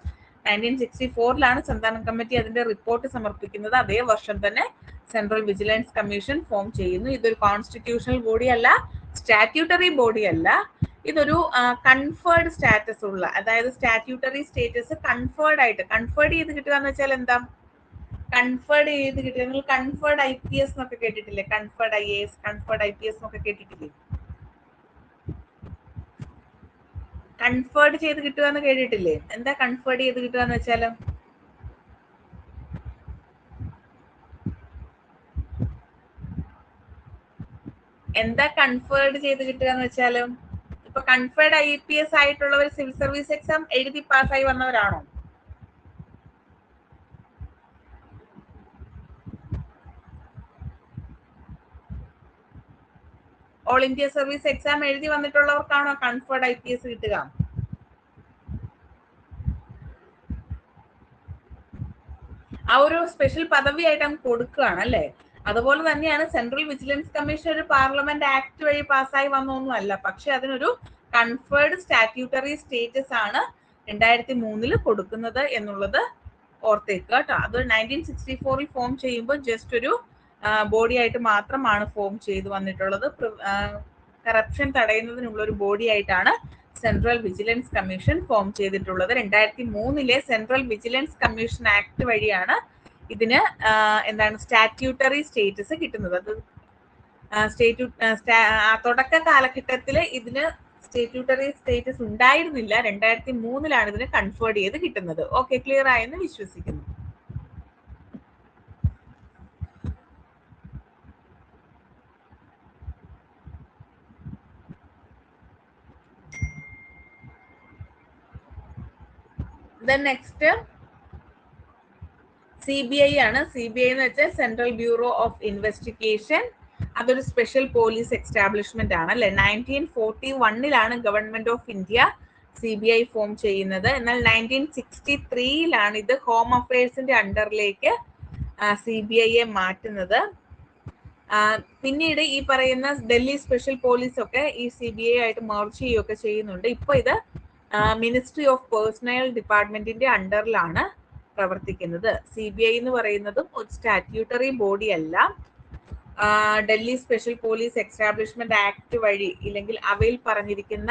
1964 സന്താനം കമ്മിറ്റി അതിന്റെ റിപ്പോർട്ട് സമർപ്പിക്കുന്നത്. അതേ വർഷം തന്നെ സെൻട്രൽ വിജിലൻസ് കമ്മീഷൻ ഫോം ചെയ്യുന്നു. ഇതൊരു കോൺസ്റ്റിറ്റ്യൂഷണൽ ബോഡി അല്ല, സ്റ്റാറ്റ്യൂട്ടറി ബോഡി അല്ല. ഇതൊരു കൺഫേർഡ് സ്റ്റാറ്റസ് ഉള്ള, അതായത് സ്റ്റാറ്റ്യൂട്ടറി സ്റ്റേറ്റസ് കൺഫേർഡ് ചെയ്ത് കിട്ടുക എന്ന് വെച്ചാൽ എന്താ? കൺഫേർഡ് ചെയ്ത് കിട്ടുക. നിങ്ങൾ കൺഫേർഡ് IPS എന്നൊക്കെ കേട്ടിട്ടില്ലേ? കൺഫേർഡ് IAS, കൺഫേർഡ് IPS എന്നൊക്കെ കേട്ടിട്ടില്ലേ? കൺഫേർഡ് ചെയ്ത് കിട്ടുക എന്ന് കേട്ടിട്ടില്ലേ? എന്താ കൺഫേർഡ് ചെയ്ത് കിട്ടുക എന്ന് വെച്ചാല്? എന്താ കൺഫേർഡ് ചെയ്ത് കിട്ടുക എന്ന് വെച്ചാല്? ഇപ്പൊ കൺഫേർഡ് IPS ആയിട്ടുള്ളവർ സിവിൽ സർവീസ് എക്സാം എഴുതി പാസ്സായി വന്നവരാണോ? ഓൾ ഇന്ത്യ സർവീസ് എക്സാം എഴുതി വന്നിട്ടുള്ളവർക്കാണോ കൺഫേർഡ് IPS കിട്ടുക? ആ ഒരു സ്പെഷ്യൽ പദവിയായിട്ട് അങ്ങ് കൊടുക്കുകയാണ് അല്ലേ? അതുപോലെ തന്നെയാണ് സെൻട്രൽ വിജിലൻസ് കമ്മീഷൻ ഒരു പാർലമെന്റ് ആക്ട് വഴി പാസ്സായി വന്നൊന്നും അല്ല. പക്ഷെ അതിനൊരു കൺഫേർഡ് സ്റ്റാറ്റ്യൂട്ടറി സ്റ്റേറ്റസ് ആണ് 2003 കൊടുക്കുന്നത് എന്നുള്ളത് ഓർത്തേക്കുക കേട്ടോ. അത് 1964 ഫോം ചെയ്യുമ്പോൾ ജസ്റ്റ് ഒരു ബോഡി ആയിട്ട് മാത്രമാണ് ഫോം ചെയ്തു വന്നിട്ടുള്ളത്. കറപ്ഷൻ തടയുന്നതിനുള്ള ഒരു ബോഡി ആയിട്ടാണ് സെൻട്രൽ വിജിലൻസ് കമ്മീഷൻ ഫോം ചെയ്തിട്ടുള്ളത്. 2003 സെൻട്രൽ വിജിലൻസ് കമ്മീഷൻ ആക്ട് വഴിയാണ് ഇതിന് എന്താണ് സ്റ്റാറ്റ്യൂട്ടറി സ്റ്റേറ്റസ് കിട്ടുന്നത്. അത് തുടക്ക കാലഘട്ടത്തിൽ ഇതിന് സ്റ്റാറ്റ്യൂട്ടറി സ്റ്റേറ്റസ് ഉണ്ടായിരുന്നില്ല. 2003 ഇതിന് കൺഫേർഡ് ചെയ്ത് കിട്ടുന്നത്. ഓക്കെ, ക്ലിയർ ആയെന്ന് വിശ്വസിക്കുന്നു. നെക്സ്റ്റ് CBI ആണ്. CBI എന്ന് വെച്ചാൽ സെൻട്രൽ ബ്യൂറോ ഓഫ് ഇൻവെസ്റ്റിഗേഷൻ. അതൊരു സ്പെഷ്യൽ പോലീസ് എസ്റ്റാബ്ലിഷ്മെന്റ് ആണ് അല്ലെ. 1941 government of India CBI form ചെയ്യുന്നത്. എന്നാൽ 1963 ഇത് ഹോം അഫയേഴ്സിന്റെ അണ്ടറിലേക്ക് CBIയെ മാറ്റുന്നത്. പിന്നീട് ഈ പറയുന്ന ഡൽഹി സ്പെഷ്യൽ പോലീസ് ഒക്കെ ഈ CBI ആയിട്ട് മെർജ് ചെയ്യുകയൊക്കെ ചെയ്യുന്നുണ്ട്. ഇപ്പൊ ഇത് മിനിസ്ട്രി ഓഫ് പേഴ്സണൽ ഡിപ്പാർട്ട്മെന്റിന്റെ അണ്ടറിലാണ് പ്രവർത്തിക്കുന്നത്. CBI എന്ന് പറയുന്നതും ഒരു സ്റ്റാറ്റ്യൂട്ടറി ബോഡി അല്ല. Delhi special police establishment act വഴി ഇല്ലെങ്കിൽ അവയിൽ പറഞ്ഞിരിക്കുന്ന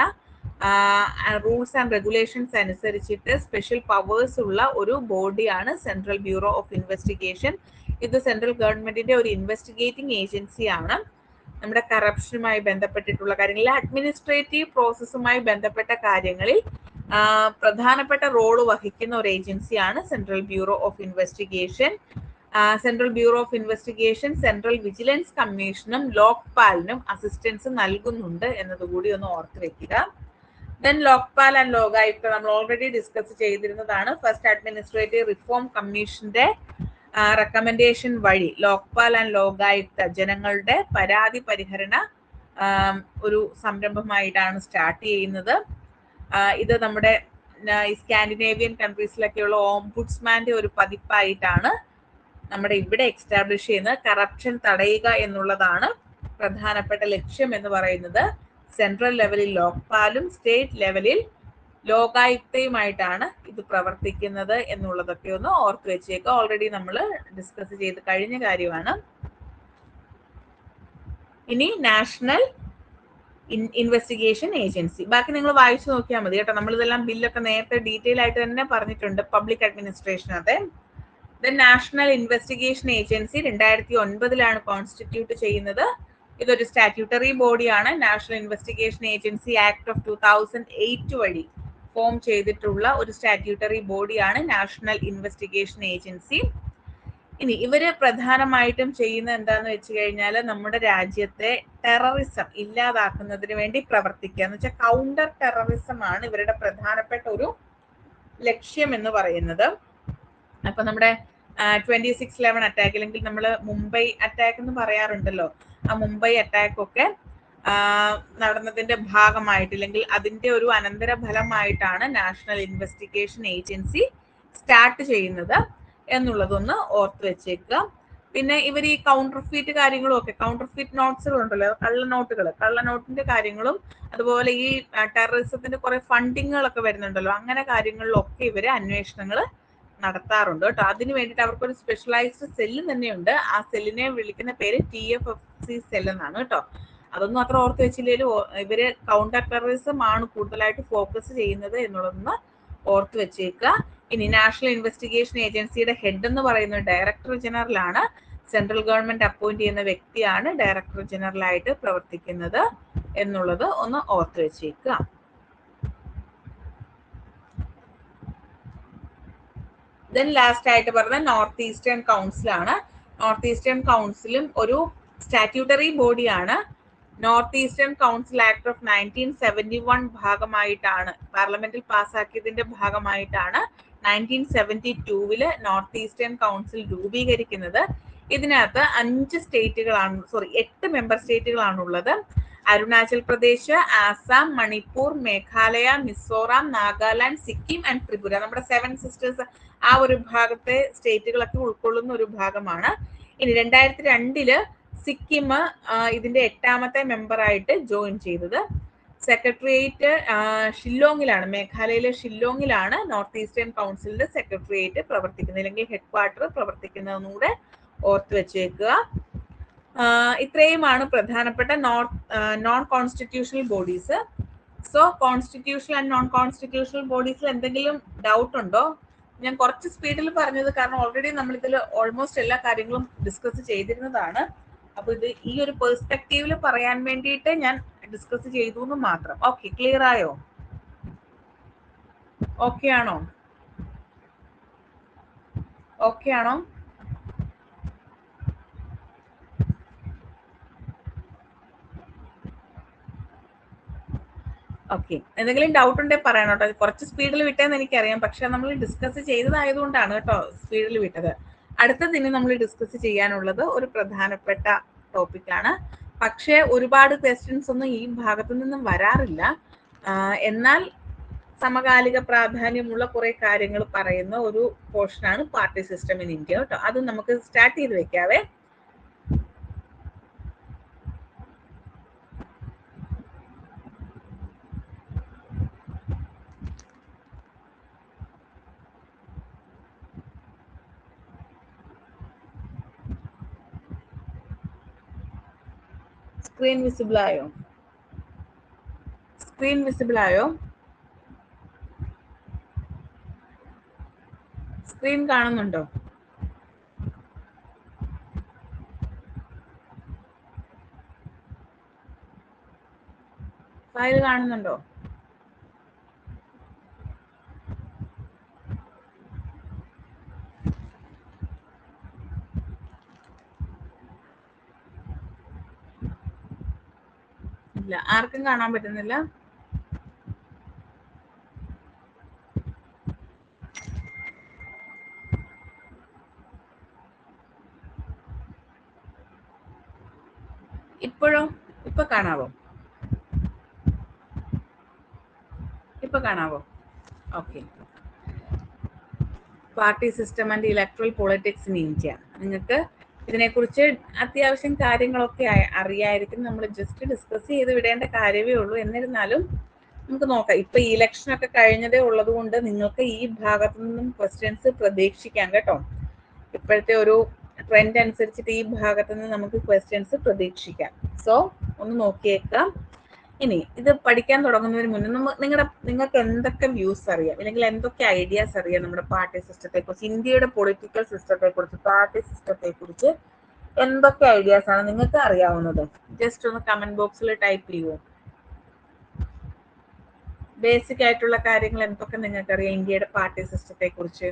റൂൾസ് ആൻഡ് റെഗുലേഷൻസ് അനുസരിച്ചിട്ട് സ്പെഷ്യൽ പവേഴ്സ് ഉള്ള ഒരു ബോഡിയാണ് സെൻട്രൽ ബ്യൂറോ ഓഫ് ഇൻവെസ്റ്റിഗേഷൻ. ഇത് സെൻട്രൽ ഗവൺമെന്റിന്റെ ഒരു ഇൻവെസ്റ്റിഗേറ്റിംഗ് ഏജൻസിയാണ്. നമ്മുടെ കറപ്ഷനുമായി ബന്ധപ്പെട്ടിട്ടുള്ള കാര്യങ്ങളിൽ, അഡ്മിനിസ്ട്രേറ്റീവ് പ്രോസസ്സുമായി ബന്ധപ്പെട്ട കാര്യങ്ങളിൽ പ്രധാനപ്പെട്ട റോള് വഹിക്കുന്ന ഒരു ഏജൻസിയാണ് central bureau of investigation. Central bureau of investigation central vigilance കമ്മീഷനും ലോക്പാലിനും അസിസ്റ്റൻസ് നൽകുന്നുണ്ട് എന്നതുകൂടി ഒന്ന് ഓർത്ത് വെക്കുക. ദെൻ ലോക്പാൽ ആൻഡ് ലോകായുക്ത നമ്മൾ ഓൾറെഡി ഡിസ്കസ് ചെയ്തിരുന്നതാണ്. ഫസ്റ്റ് അഡ്മിനിസ്ട്രേറ്റീവ് റിഫോം കമ്മീഷന്റെ റെക്കമെൻഡേഷൻ വഴി ലോക്പാൽ ആൻഡ് ലോകായുക്ത ജനങ്ങളുടെ പരാതി പരിഹരണ ഒരു സംരംഭമായിട്ടാണ് സ്റ്റാർട്ട് ചെയ്യുന്നത്. ഇത് നമ്മുടെ സ്കാൻഡിനേവിയൻ കൺട്രീസിലൊക്കെയുള്ള ഓംബുഡ്സ്മാന്റെ ഒരു പതിപ്പായിട്ടാണ് നമ്മുടെ ഇവിടെ എക്സ്റ്റാബ്ലിഷ് ചെയ്യുന്നത്. കറപ്ഷൻ തടയുക എന്നുള്ളതാണ് പ്രധാനപ്പെട്ട ലക്ഷ്യം എന്ന് പറയുന്നത്. സെൻട്രൽ ലെവലിൽ ലോക്പാലും സ്റ്റേറ്റ് ലെവലിൽ ലോകായുക്തയുമായിട്ടാണ് ഇത് പ്രവർത്തിക്കുന്നത് എന്നുള്ളതൊക്കെ ഒന്ന് ഓർത്ത് വെച്ചേക്കുക. ഓൾറെഡി നമ്മൾ ഡിസ്കസ് ചെയ്ത് കഴിഞ്ഞ കാര്യമാണ്. ഇനി നാഷണൽ ഇൻവെസ്റ്റിഗേഷൻ ഏജൻസി, ബാക്കി നിങ്ങൾ വായിച്ചു നോക്കിയാൽ മതി കേട്ടോ. നമ്മളിതെല്ലാം ബില്ലൊക്കെ നേരത്തെ ഡീറ്റെയിൽ ആയിട്ട് തന്നെ പറഞ്ഞിട്ടുണ്ട് പബ്ലിക് അഡ്മിനിസ്ട്രേഷൻ. അതെ, നാഷണൽ ഇൻവെസ്റ്റിഗേഷൻ ഏജൻസി 2009 കോൺസ്റ്റിറ്റ്യൂട്ട് ചെയ്യുന്നത്. ഇതൊരു സ്റ്റാറ്റ്യൂട്ടറി ബോഡിയാണ്. National investigation agency act of 2008 വഴി ഫോം ചെയ്തിട്ടുള്ള ഒരു സ്റ്റാറ്റ്യൂട്ടറി ബോഡിയാണ് നാഷണൽ ഇൻവെസ്റ്റിഗേഷൻ ഏജൻസി. ഇനി ഇവര് പ്രധാനമായിട്ടും ചെയ്യുന്നത് എന്താന്ന് വെച്ച് കഴിഞ്ഞാൽ നമ്മുടെ രാജ്യത്തെ ടെററിസം ഇല്ലാതാക്കുന്നതിന് വേണ്ടി പ്രവർത്തിക്കുക എന്ന് വെച്ചാൽ കൗണ്ടർ ടെററിസം ആണ് ഇവരുടെ പ്രധാനപ്പെട്ട ഒരു ലക്ഷ്യം എന്ന് പറയുന്നത്. അപ്പൊ നമ്മുടെ 26/11 അറ്റാക്ക്, അല്ലെങ്കിൽ നമ്മൾ മുംബൈ അറ്റാക്ക് എന്ന് പറയാറുണ്ടല്ലോ, ആ മുംബൈ അറ്റാക്ക് ഒക്കെ നടന്നതിന്റെ ഭാഗമായിട്ട്, അല്ലെങ്കിൽ അതിന്റെ ഒരു അനന്തര ഫലമായിട്ടാണ് നാഷണൽ ഇൻവെസ്റ്റിഗേഷൻ ഏജൻസി സ്റ്റാർട്ട് ചെയ്യുന്നത് എന്നുള്ളതൊന്ന് ഓർത്ത് വെച്ചേക്കുക. പിന്നെ ഇവർ ഈ കൗണ്ടർഫീറ്റ് കാര്യങ്ങളും ഒക്കെ, കൗണ്ടർഫീറ്റ് നോട്ട്സുകൾ ഉണ്ടല്ലോ, കള്ളനോട്ടിന്റെ കാര്യങ്ങളും, അതുപോലെ ഈ ടെററിസത്തിന്റെ കുറെ ഫണ്ടിങ്ങുകളൊക്കെ വരുന്നുണ്ടല്ലോ, അങ്ങനെ കാര്യങ്ങളിലൊക്കെ ഇവര് അന്വേഷണങ്ങൾ നടത്താറുണ്ട് കേട്ടോ. അതിന് വേണ്ടിയിട്ട് അവർക്കൊരു സ്പെഷ്യലൈസ്ഡ് സെല്ല് തന്നെയുണ്ട്. ആ സെല്ലിനെ വിളിക്കുന്ന പേര് TFFC സെൽ എന്നാണ് കേട്ടോ. അതൊന്നും അത്ര ഓർത്ത് വെച്ചില്ലെങ്കിലും ഇവര് കൗണ്ടർ ടെററിസം ആണ് കൂടുതലായിട്ട് ഫോക്കസ് ചെയ്യുന്നത് എന്നുള്ളതൊന്ന് ഓർത്ത് വെച്ചേക്കുക. ഇനി നാഷണൽ ഇൻവെസ്റ്റിഗേഷൻ ഏജൻസിയുടെ ഹെഡ് എന്ന് പറയുന്നത് ഡയറക്ടർ ജനറൽ ആണ്. സെൻട്രൽ ഗവൺമെന്റ് അപ്പോയിന്റ് ചെയ്യുന്ന വ്യക്തിയാണ് ഡയറക്ടർ ജനറൽ ആയിട്ട് പ്രവർത്തിക്കുന്നത് എന്നുള്ളത് ഒന്ന് ഓർത്ത് വെച്ചേക്കുക. ദെൻ ലാസ്റ്റ് ആയിട്ട് പറഞ്ഞ നോർത്ത് ഈസ്റ്റേൺ കൗൺസിൽ ആണ്. നോർത്ത് ഈസ്റ്റേൺ കൗൺസിലും ഒരു സ്റ്റാറ്റ്യൂട്ടറി ബോഡിയാണ്. North eastern council act of 1971 ഭാഗമായിട്ടാണ്, പാർലമെന്റിൽ പാസ്സാക്കിയതിന്റെ ഭാഗമായിട്ടാണ് 1972 നോർത്ത് ഈസ്റ്റേൺ കൗൺസിൽ രൂപീകരിക്കുന്നത്. ഇതിനകത്ത് 8 മെമ്പർ സ്റ്റേറ്റുകളാണുള്ളത്. അരുണാചൽ പ്രദേശ്, ആസാം, മണിപ്പൂർ, മേഘാലയ, മിസോറാം, നാഗാലാൻഡ്, സിക്കിം ആൻഡ് ത്രിപുര. നമ്മുടെ 7 സിസ്റ്റേഴ്സ് ആ ഒരു ഭാഗത്തെ സ്റ്റേറ്റുകളൊക്കെ ഉൾക്കൊള്ളുന്ന ഒരു ഭാഗമാണ്. ഇനി 2002 സിക്കിം ഇതിന്റെ 8ാമത്തെ മെമ്പറായിട്ട് ജോയിൻ ചെയ്തത്. സെക്രട്ടേറിയറ്റ് ഷില്ലോങ്ങിലാണ്, മേഘാലയയിലെ ഷില്ലോങ്ങിലാണ് നോർത്ത് ഈസ്റ്റേൺ കൗൺസിലിന്റെ സെക്രട്ടേറിയറ്റ് പ്രവർത്തിക്കുന്നത്, അല്ലെങ്കിൽ ഹെഡ് ക്വാർട്ടർ പ്രവർത്തിക്കുന്നതെന്നും കൂടെ ഓർത്ത് വെച്ചേക്കുക. ഇത്രയുമാണ് പ്രധാനപ്പെട്ട non constitutional bodies. So constitutional and non constitutional ബോഡീസിൽ എന്തെങ്കിലും ഡൗട്ട് ഉണ്ടോ? ഞാൻ കുറച്ച് സ്പീഡിൽ പറഞ്ഞത് കാരണം ഓൾറെഡി നമ്മൾ ഇതിൽ ഓൾമോസ്റ്റ് എല്ലാ കാര്യങ്ങളും ഡിസ്കസ് ചെയ്തിരുന്നതാണ്. അപ്പൊ ഇത് ഈ ഒരു പെർസ്പെക്റ്റീവിൽ പറയാൻ വേണ്ടിയിട്ട് ഞാൻ ഡിസ്കസ് ചെയ്തു എന്ന് മാത്രം. ഓക്കെ, ക്ലിയർ ആയോ? ഓക്കെ ആണോ? ഓക്കെ, എന്തെങ്കിലും ഡൗട്ട് ഉണ്ടെങ്കിൽ പറയണം കേട്ടോ. കുറച്ച് സ്പീഡിൽ വിട്ടതെന്ന് എനിക്കറിയാം, പക്ഷെ നമ്മൾ ഡിസ്കസ് ചെയ്തതായതുകൊണ്ടാണ് കേട്ടോ സ്പീഡിൽ വിട്ടത്. അടുത്തതിന് നമ്മൾ ഡിസ്കസ് ചെയ്യാനുള്ളത് ഒരു പ്രധാനപ്പെട്ട ടോപ്പിക്കാണ്. പക്ഷേ ഒരുപാട് ക്വസ്റ്റ്യൻസ് ഒന്നും ഈ ഭാഗത്തു നിന്നും വരാറില്ല. എന്നാൽ സമകാലിക പ്രാധാന്യമുള്ള കുറെ കാര്യങ്ങൾ പറയുന്ന ഒരു പോർഷനാണ് പാർട്ടി സിസ്റ്റം ഇൻ ഇന്ത്യ കേട്ടോ. അത് നമുക്ക് സ്റ്റാർട്ട് ചെയ്ത് വെക്കാവേ. സ്ക്രീൻ വിസിബിൾ ആയോ? സ്ക്രീൻ കാണുന്നുണ്ടോ? ഫയൽ കാണുന്നുണ്ടോ? ഇല്ല, ആർക്കും കാണാൻ പറ്റുന്നില്ല. ഇപ്പോഴോ? ഇപ്പൊ കാണാവോ? Okay. Party system and electoral politics in India. നിങ്ങൾക്ക് ഇതിനെക്കുറിച്ച് അത്യാവശ്യം കാര്യങ്ങളൊക്കെ അറിയായിരിക്കും. നമ്മൾ ജസ്റ്റ് ഡിസ്കസ് ചെയ്ത് വിടേണ്ട കാര്യമേ ഉള്ളൂ. എന്നിരുന്നാലും നമുക്ക് നോക്കാം. ഇപ്പൊ ഈ ഇലക്ഷൻ ഒക്കെ കഴിഞ്ഞതേ ഉള്ളത് കൊണ്ട് നിങ്ങൾക്ക് ഈ ഭാഗത്തു നിന്നും ക്വസ്റ്റ്യൻസ് പ്രതീക്ഷിക്കാം കേട്ടോ. ഇപ്പോഴത്തെ ഒരു ട്രെൻഡ് അനുസരിച്ചിട്ട് ഈ ഭാഗത്തു നിന്ന് നമുക്ക് ക്വസ്റ്റ്യൻസ് പ്രതീക്ഷിക്കാം. സോ ഒന്ന് നോക്കിയേക്കാം. ഇനി ഇത് പഠിക്കാൻ തുടങ്ങുന്നതിന് മുന്നേ നിങ്ങൾക്ക് എന്തൊക്കെ വ്യൂസ് അറിയാം, അല്ലെങ്കിൽ എന്തൊക്കെ ഐഡിയാസ് അറിയാം നമ്മുടെ പാർട്ടി സിസ്റ്റത്തെ കുറിച്ച്, ഇന്ത്യയുടെ പൊളിറ്റിക്കൽ സിസ്റ്റത്തെ കുറിച്ച്, പാർട്ടി സിസ്റ്റത്തെ കുറിച്ച് എന്തൊക്കെ ഐഡിയാസ് ആണ് നിങ്ങൾക്ക് അറിയാവുന്നത്? ജസ്റ്റ് ഒന്ന് കമന്റ് ബോക്സിൽ ടൈപ്പ് ചെയ്യുമോ? ബേസിക് ആയിട്ടുള്ള കാര്യങ്ങൾ എന്തൊക്കെ നിങ്ങൾക്ക് അറിയാം ഇന്ത്യയുടെ പാർട്ടി സിസ്റ്റത്തെ കുറിച്ച്?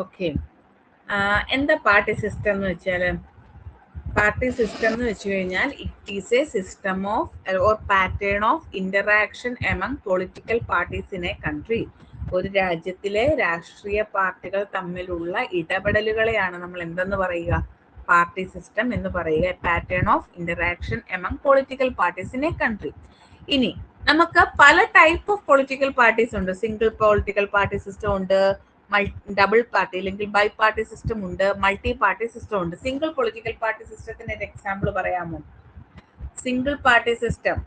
ഓക്കെ, എന്താ പാർട്ടി സിസ്റ്റം എന്ന് വെച്ചാൽ? പാർട്ടി സിസ്റ്റം എന്ന് വെച്ച് കഴിഞ്ഞാൽ it is A system of or pattern of interaction among political parties in A country. ഒരു രാജ്യത്തിലെ രാഷ്ട്രീയ പാർട്ടികൾ തമ്മിലുള്ള ഇടപെടലുകളെയാണ് നമ്മൾ എന്തെന്ന് പറയുക? പാർട്ടി സിസ്റ്റം എന്ന് പറയുക. Pattern of interaction among political parties in A country. ഇനി നമുക്ക് പല ടൈപ്പ് ഓഫ് പൊളിറ്റിക്കൽ പാർട്ടീസ് ഉണ്ട്. സിംഗിൾ പൊളിറ്റിക്കൽ പാർട്ടി സിസ്റ്റം ഉണ്ട്, ഡബിൾ പാർട്ടി അല്ലെങ്കിൽ ബൈ പാർട്ടി സിസ്റ്റം ഉണ്ട്, മൾട്ടി പാർട്ടി സിസ്റ്റം ഉണ്ട്. സിംഗിൾ പൊളിറ്റിക്കൽ പാർട്ടി സിസ്റ്റത്തിന് ഒരു എക്സാമ്പിൾ പറയാമോ? സിംഗിൾ പാർട്ടി സിസ്റ്റം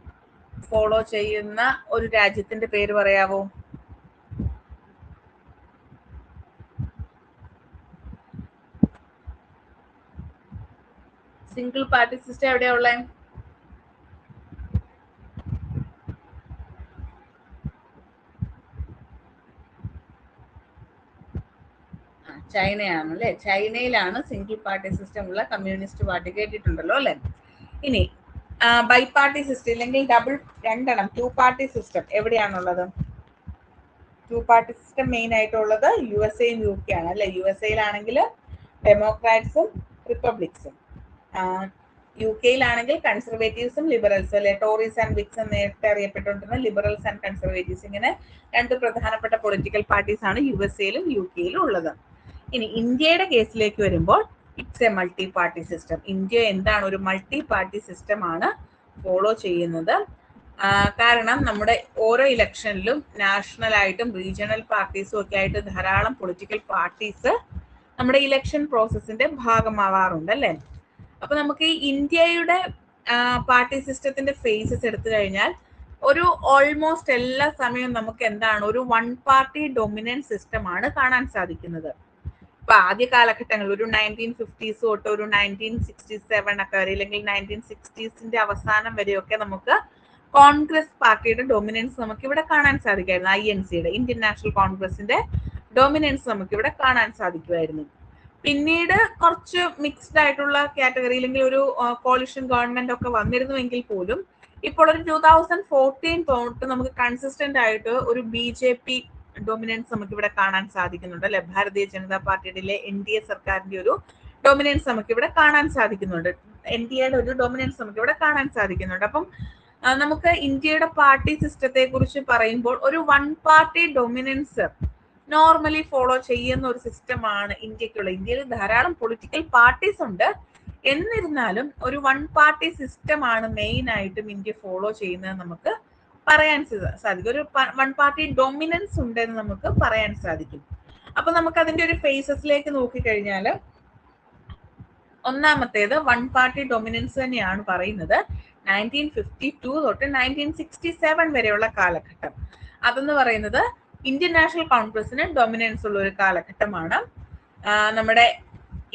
ഫോളോ ചെയ്യുന്ന ഒരു രാജ്യത്തിന്റെ പേര് പറയാവോ? സിംഗിൾ പാർട്ടി സിസ്റ്റം എവിടെയാ ഉള്ളത്? ചൈനയാണ് അല്ലെ? ചൈനയിലാണ് സിംഗിൾ പാർട്ടി സിസ്റ്റം ഉള്ള. കമ്മ്യൂണിസ്റ്റ് പാർട്ടി കേട്ടിട്ടുണ്ടല്ലോ അല്ലെ? ഇനി ബൈ പാർട്ടി സിസ്റ്റം അല്ലെങ്കിൽ രണ്ടെണ്ണം ടു പാർട്ടി സിസ്റ്റം എവിടെയാണുള്ളത്? ടു പാർട്ടി സിസ്റ്റം മെയിൻ ആയിട്ടുള്ളത് USA UK ആണ് അല്ലെ? USA ഡെമോക്രാറ്റ്സും റിപ്പബ്ലിക്സും, UK കൺസർവേറ്റീവ്സും ലിബറൽസും അല്ലെ? ടോറീസ് ആൻഡ് വിക്സ് എന്ന് നേരത്തെ അറിയപ്പെട്ടുകൊണ്ടിരുന്ന ലിബറൽസ് ആൻഡ് കൺസർവേറ്റീവ്സ്. ഇങ്ങനെ രണ്ട് പ്രധാനപ്പെട്ട പൊളിറ്റിക്കൽ പാർട്ടീസ് ആണ് USA UK ഉള്ളത്. ഇനി ഇന്ത്യയുടെ കേസിലേക്ക് വരുമ്പോൾ it's A multi party system. India എന്താണ്? ഒരു മൾട്ടി പാർട്ടി സിസ്റ്റം ആണ് ഫോളോ ചെയ്യുന്നത്. കാരണം നമ്മുടെ ഓരോ ഇലക്ഷനിലും നാഷണൽ ആയിട്ടും റീജിയണൽ പാർട്ടീസും ഒക്കെ ആയിട്ട് ധാരാളം പൊളിറ്റിക്കൽ പാർട്ടീസ് നമ്മുടെ ഇലക്ഷൻ പ്രോസസ്സിന്റെ ഭാഗമാവാറുണ്ട് അല്ലെ? അപ്പൊ നമുക്ക് ഈ ഇന്ത്യയുടെ പാർട്ടി സിസ്റ്റത്തിന്റെ ഫേസസ് എടുത്തു കഴിഞ്ഞാൽ ഒരു ഓൾമോസ്റ്റ് എല്ലാ സമയവും നമുക്ക് എന്താണ്? ഒരു വൺ പാർട്ടി ഡൊമിനന്റ് സിസ്റ്റം ആണ് കാണാൻ സാധിക്കുന്നത്. ഇപ്പൊ ആദ്യ കാലഘട്ടങ്ങളിൽ ഒരു 1950s തൊട്ട് ഒരു 1967 ഒക്കെ വരെ, അല്ലെങ്കിൽ 1960s അവസാനം വരെയൊക്കെ നമുക്ക് കോൺഗ്രസ് പാർട്ടിയുടെ ഡൊമിനൻസ് നമുക്ക് ഇവിടെ കാണാൻ സാധിക്കുമായിരുന്നു. INCയുടെ ഇന്ത്യൻ നാഷണൽ കോൺഗ്രസിന്റെ ഡൊമിനൻസ് നമുക്ക് ഇവിടെ കാണാൻ സാധിക്കുമായിരുന്നു. പിന്നീട് കുറച്ച് മിക്സ്ഡ് ആയിട്ടുള്ള കാറ്റഗറി അല്ലെങ്കിൽ ഒരു കോalition ഗവൺമെന്റ് ഒക്കെ വന്നിരുന്നുവെങ്കിൽ പോലും ഇപ്പോൾ ഒരു 2014 തൊട്ട് നമുക്ക് കൺസിസ്റ്റന്റ് ആയിട്ട് ഒരു BJP ഡൊമിനൻസ് നമുക്ക് ഇവിടെ കാണാൻ സാധിക്കുന്നുണ്ട് അല്ലെ? ഭാരതീയ ജനതാ പാർട്ടിയുടെ NDA സർക്കാരിന്റെ ഒരു ഡൊമിനൻസ് നമുക്ക് ഇവിടെ കാണാൻ സാധിക്കുന്നുണ്ട്. NDAയുടെ ഒരു ഡൊമിനൻസ് നമുക്ക് ഇവിടെ കാണാൻ സാധിക്കുന്നുണ്ട്. അപ്പം നമുക്ക് ഇന്ത്യയുടെ പാർട്ടി സിസ്റ്റത്തെ കുറിച്ച് പറയുമ്പോൾ ഒരു one party dominance normally follow ചെയ്യുന്ന ഒരു സിസ്റ്റമാണ് ഇന്ത്യക്കുള്ള. ഇന്ത്യയിൽ ധാരാളം പൊളിറ്റിക്കൽ പാർട്ടീസ് ഉണ്ട്, എന്നിരുന്നാലും ഒരു വൺ പാർട്ടി സിസ്റ്റം ആണ് മെയിൻ ആയിട്ടും ഇന്ത്യ ഫോളോ ചെയ്യുന്നത് നമുക്ക് പറയാൻ സാധിക്കും. ഒരു വൺ പാർട്ടി ഡൊമിനൻസ് ഉണ്ടെന്ന് നമുക്ക് പറയാൻ സാധിക്കും. അപ്പൊ നമുക്ക് അതിന്റെ ഒരു ഫേസസിലേക്ക് നോക്കിക്കഴിഞ്ഞാൽ ഒന്നാമത്തേത് വൺ പാർട്ടി ഡൊമിനൻസ് തന്നെയാണ് പറയുന്നത്. 1952 തൊട്ട് 1967 വരെയുള്ള കാലഘട്ടം. അതെന്ന് പറയുന്നത് ഇന്ത്യൻ നാഷണൽ കോൺഗ്രസിന് ഡൊമിനൻസ് ഉള്ള ഒരു കാലഘട്ടമാണ്. നമ്മുടെ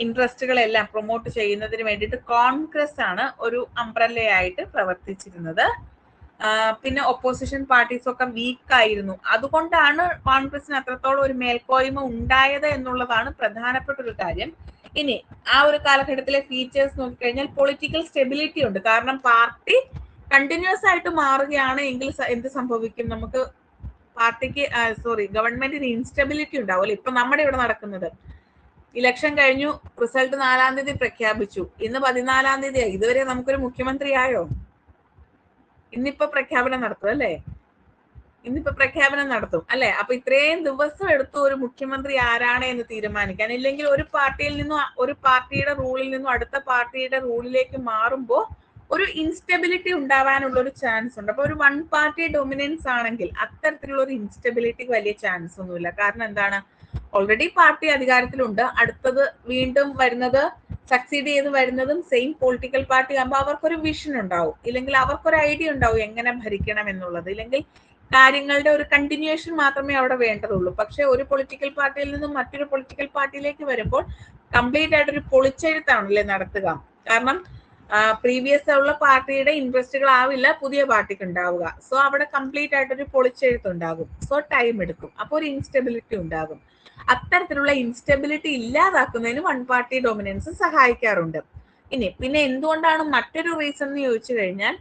ഇൻട്രസ്റ്റുകളെല്ലാം പ്രൊമോട്ട് ചെയ്യുന്നതിന് വേണ്ടിയിട്ട് കോൺഗ്രസ് ആണ് ഒരു അംബ്രല്ലയായിട്ട് പ്രവർത്തിച്ചിരുന്നത്. പിന്നെ ഒപ്പോസിഷൻ പാർട്ടീസ് ഒക്കെ വീക്ക് ആയിരുന്നു. അതുകൊണ്ടാണ് കോൺഗ്രസിന് അത്രത്തോളം ഒരു മേൽക്കോയ്മ ഉണ്ടായത് എന്നുള്ളതാണ് പ്രധാനപ്പെട്ട ഒരു കാര്യം. ഇനി ആ ഒരു കാലഘട്ടത്തിലെ ഫീച്ചേഴ്സ് നോക്കിക്കഴിഞ്ഞാൽ പൊളിറ്റിക്കൽ സ്റ്റെബിലിറ്റി ഉണ്ട്. കാരണം പാർട്ടി കണ്ടിന്യൂസ് ആയിട്ട് മാറുകയാണ് എങ്കിൽ എന്ത് സംഭവിക്കും? നമുക്ക് പാർട്ടിക്ക് ഗവൺമെന്റിന് ഇൻസ്റ്റെബിലിറ്റി ഉണ്ടാവുമല്ലോ. ഇപ്പൊ നമ്മുടെ ഇവിടെ നടക്കുന്നത് ഇലക്ഷൻ കഴിഞ്ഞു, റിസൾട്ട് 4-ാം തീയതി പ്രഖ്യാപിച്ചു, ഇന്ന് 14-ാം തീയതിയായി, ഇതുവരെ നമുക്കൊരു മുഖ്യമന്ത്രി ആയോ? ഇന്നിപ്പോ പ്രഖ്യാപനം നടത്തും അല്ലേ? ഇന്നിപ്പോ പ്രഖ്യാപനം നടത്തും അല്ലെ. അപ്പൊ ഇത്രയും ദിവസം എടുത്തു ഒരു മുഖ്യമന്ത്രി ആരാണ് എന്ന് തീരുമാനിക്കാൻ. ഇല്ലെങ്കിൽ ഒരു പാർട്ടിയിൽ നിന്നും ഒരു പാർട്ടിയുടെ റൂളിൽ നിന്നും അടുത്ത പാർട്ടിയുടെ റൂളിലേക്ക് മാറുമ്പോൾ ഒരു ഇൻസ്റ്റെബിലിറ്റി ഉണ്ടാവാനുള്ള ഒരു ചാൻസ് ഉണ്ട്. അപ്പൊ ഒരു വൺ പാർട്ടി ഡൊമിനൻസ് ആണെങ്കിൽ അത്തരത്തിലുള്ള ഒരു ഇൻസ്റ്റെബിലിറ്റിക്ക് വലിയ ചാൻസ് ഒന്നുമില്ല. കാരണം എന്താണ്, ഓൾറെഡി പാർട്ടി അധികാരത്തിലുണ്ട്. അടുത്തത് വീണ്ടും വരുന്നത്, സക്സീഡ് ചെയ്ത് വരുന്നതും സെയിം പൊളിറ്റിക്കൽ പാർട്ടി ആകുമ്പോൾ അവർക്കൊരു വിഷൻ ഉണ്ടാവും, ഇല്ലെങ്കിൽ അവർക്കൊരു ഐഡിയ ഉണ്ടാവും എങ്ങനെ ഭരിക്കണം എന്നുള്ളത്. ഇല്ലെങ്കിൽ കാര്യങ്ങളുടെ ഒരു കണ്ടിന്യൂഷൻ മാത്രമേ അവിടെ വേണ്ടതുള്ളൂ. പക്ഷെ ഒരു പൊളിറ്റിക്കൽ പാർട്ടിയിൽ നിന്നും മറ്റൊരു പൊളിറ്റിക്കൽ പാർട്ടിയിലേക്ക് വരുമ്പോൾ കംപ്ലീറ്റ് ആയിട്ടൊരു പൊളിച്ചെഴുത്താണല്ലേ നടത്തുക. കാരണം പ്രീവിയസ് ഉള്ള പാർട്ടിയുടെ ഇൻട്രസ്റ്റുകൾ ആവില്ല പുതിയ പാർട്ടിക്ക് ഉണ്ടാവുക. സോ അവിടെ കംപ്ലീറ്റ് ആയിട്ടൊരു പൊളിച്ചെഴുത്തുണ്ടാകും. സോ ടൈം എടുക്കും. അപ്പോൾ ഒരു ഇൻസ്റ്റെബിലിറ്റി ഉണ്ടാകും. അത്തരത്തിലുള്ള ഇൻസ്റ്റെബിലിറ്റി ഇല്ലാതാക്കുന്നതിന് വൺ പാർട്ടി ഡൊമിനൻസ് സഹായിക്കാറുണ്ട്. പിന്നെ എന്തുകൊണ്ടാണ് മറ്റൊരു റീസൺ എന്ന് ചോദിച്ചു കഴിഞ്ഞാൽ,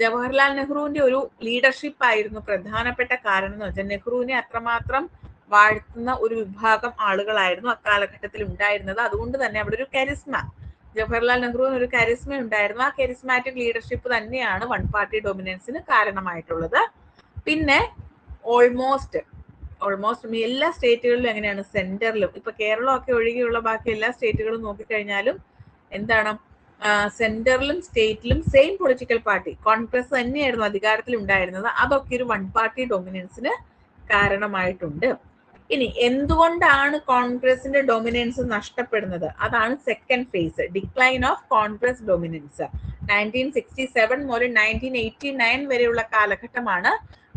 ജവഹർലാൽ നെഹ്റുവിന്റെ ഒരു ലീഡർഷിപ്പ് ആയിരുന്നു പ്രധാനപ്പെട്ട കാരണം എന്ന് വെച്ചാൽ, നെഹ്റുവിനെ അത്രമാത്രം വാഴ്ത്തുന്ന ഒരു വിഭാഗം ആളുകളായിരുന്നു അക്കാലഘട്ടത്തിൽ ഉണ്ടായിരുന്നത്. അതുകൊണ്ട് തന്നെ അവിടെ ഒരു കരിസ്മ, ജവഹർലാൽ നെഹ്റുവിന് ഒരു കരിസ്മ ഉണ്ടായിരുന്നു. ആ കരിസ്മാറ്റിക് ലീഡർഷിപ്പ് തന്നെയാണ് വൺ പാർട്ടി ഡൊമിനൻസിന് കാരണമായിട്ടുള്ളത്. പിന്നെ ഓൾമോസ്റ്റ് എല്ലാ സ്റ്റേറ്റുകളിലും എങ്ങനെയാണ്, സെന്ററിലും, ഇപ്പൊ കേരളം ഒക്കെ ഒഴികെയുള്ള ബാക്കി എല്ലാ സ്റ്റേറ്റുകളും നോക്കിക്കഴിഞ്ഞാലും എന്താണ്, സെന്ററിലും സ്റ്റേറ്റിലും സെയിം പൊളിറ്റിക്കൽ പാർട്ടി കോൺഗ്രസ് തന്നെയായിരുന്നു അധികാരത്തിൽ ഉണ്ടായിരുന്നത്. അതൊക്കെ ഒരു വൺ പാർട്ടി ഡൊമിനൻസിന് കാരണമായിട്ടുണ്ട്. ഇനി എന്തുകൊണ്ടാണ് കോൺഗ്രസിന്റെ ഡൊമിനൻസ് നഷ്ടപ്പെടുന്നത്? അതാണ് second phase, decline of Congress dominance. 1967 മുതൽ 1989 വരെയുള്ള കാലഘട്ടമാണ്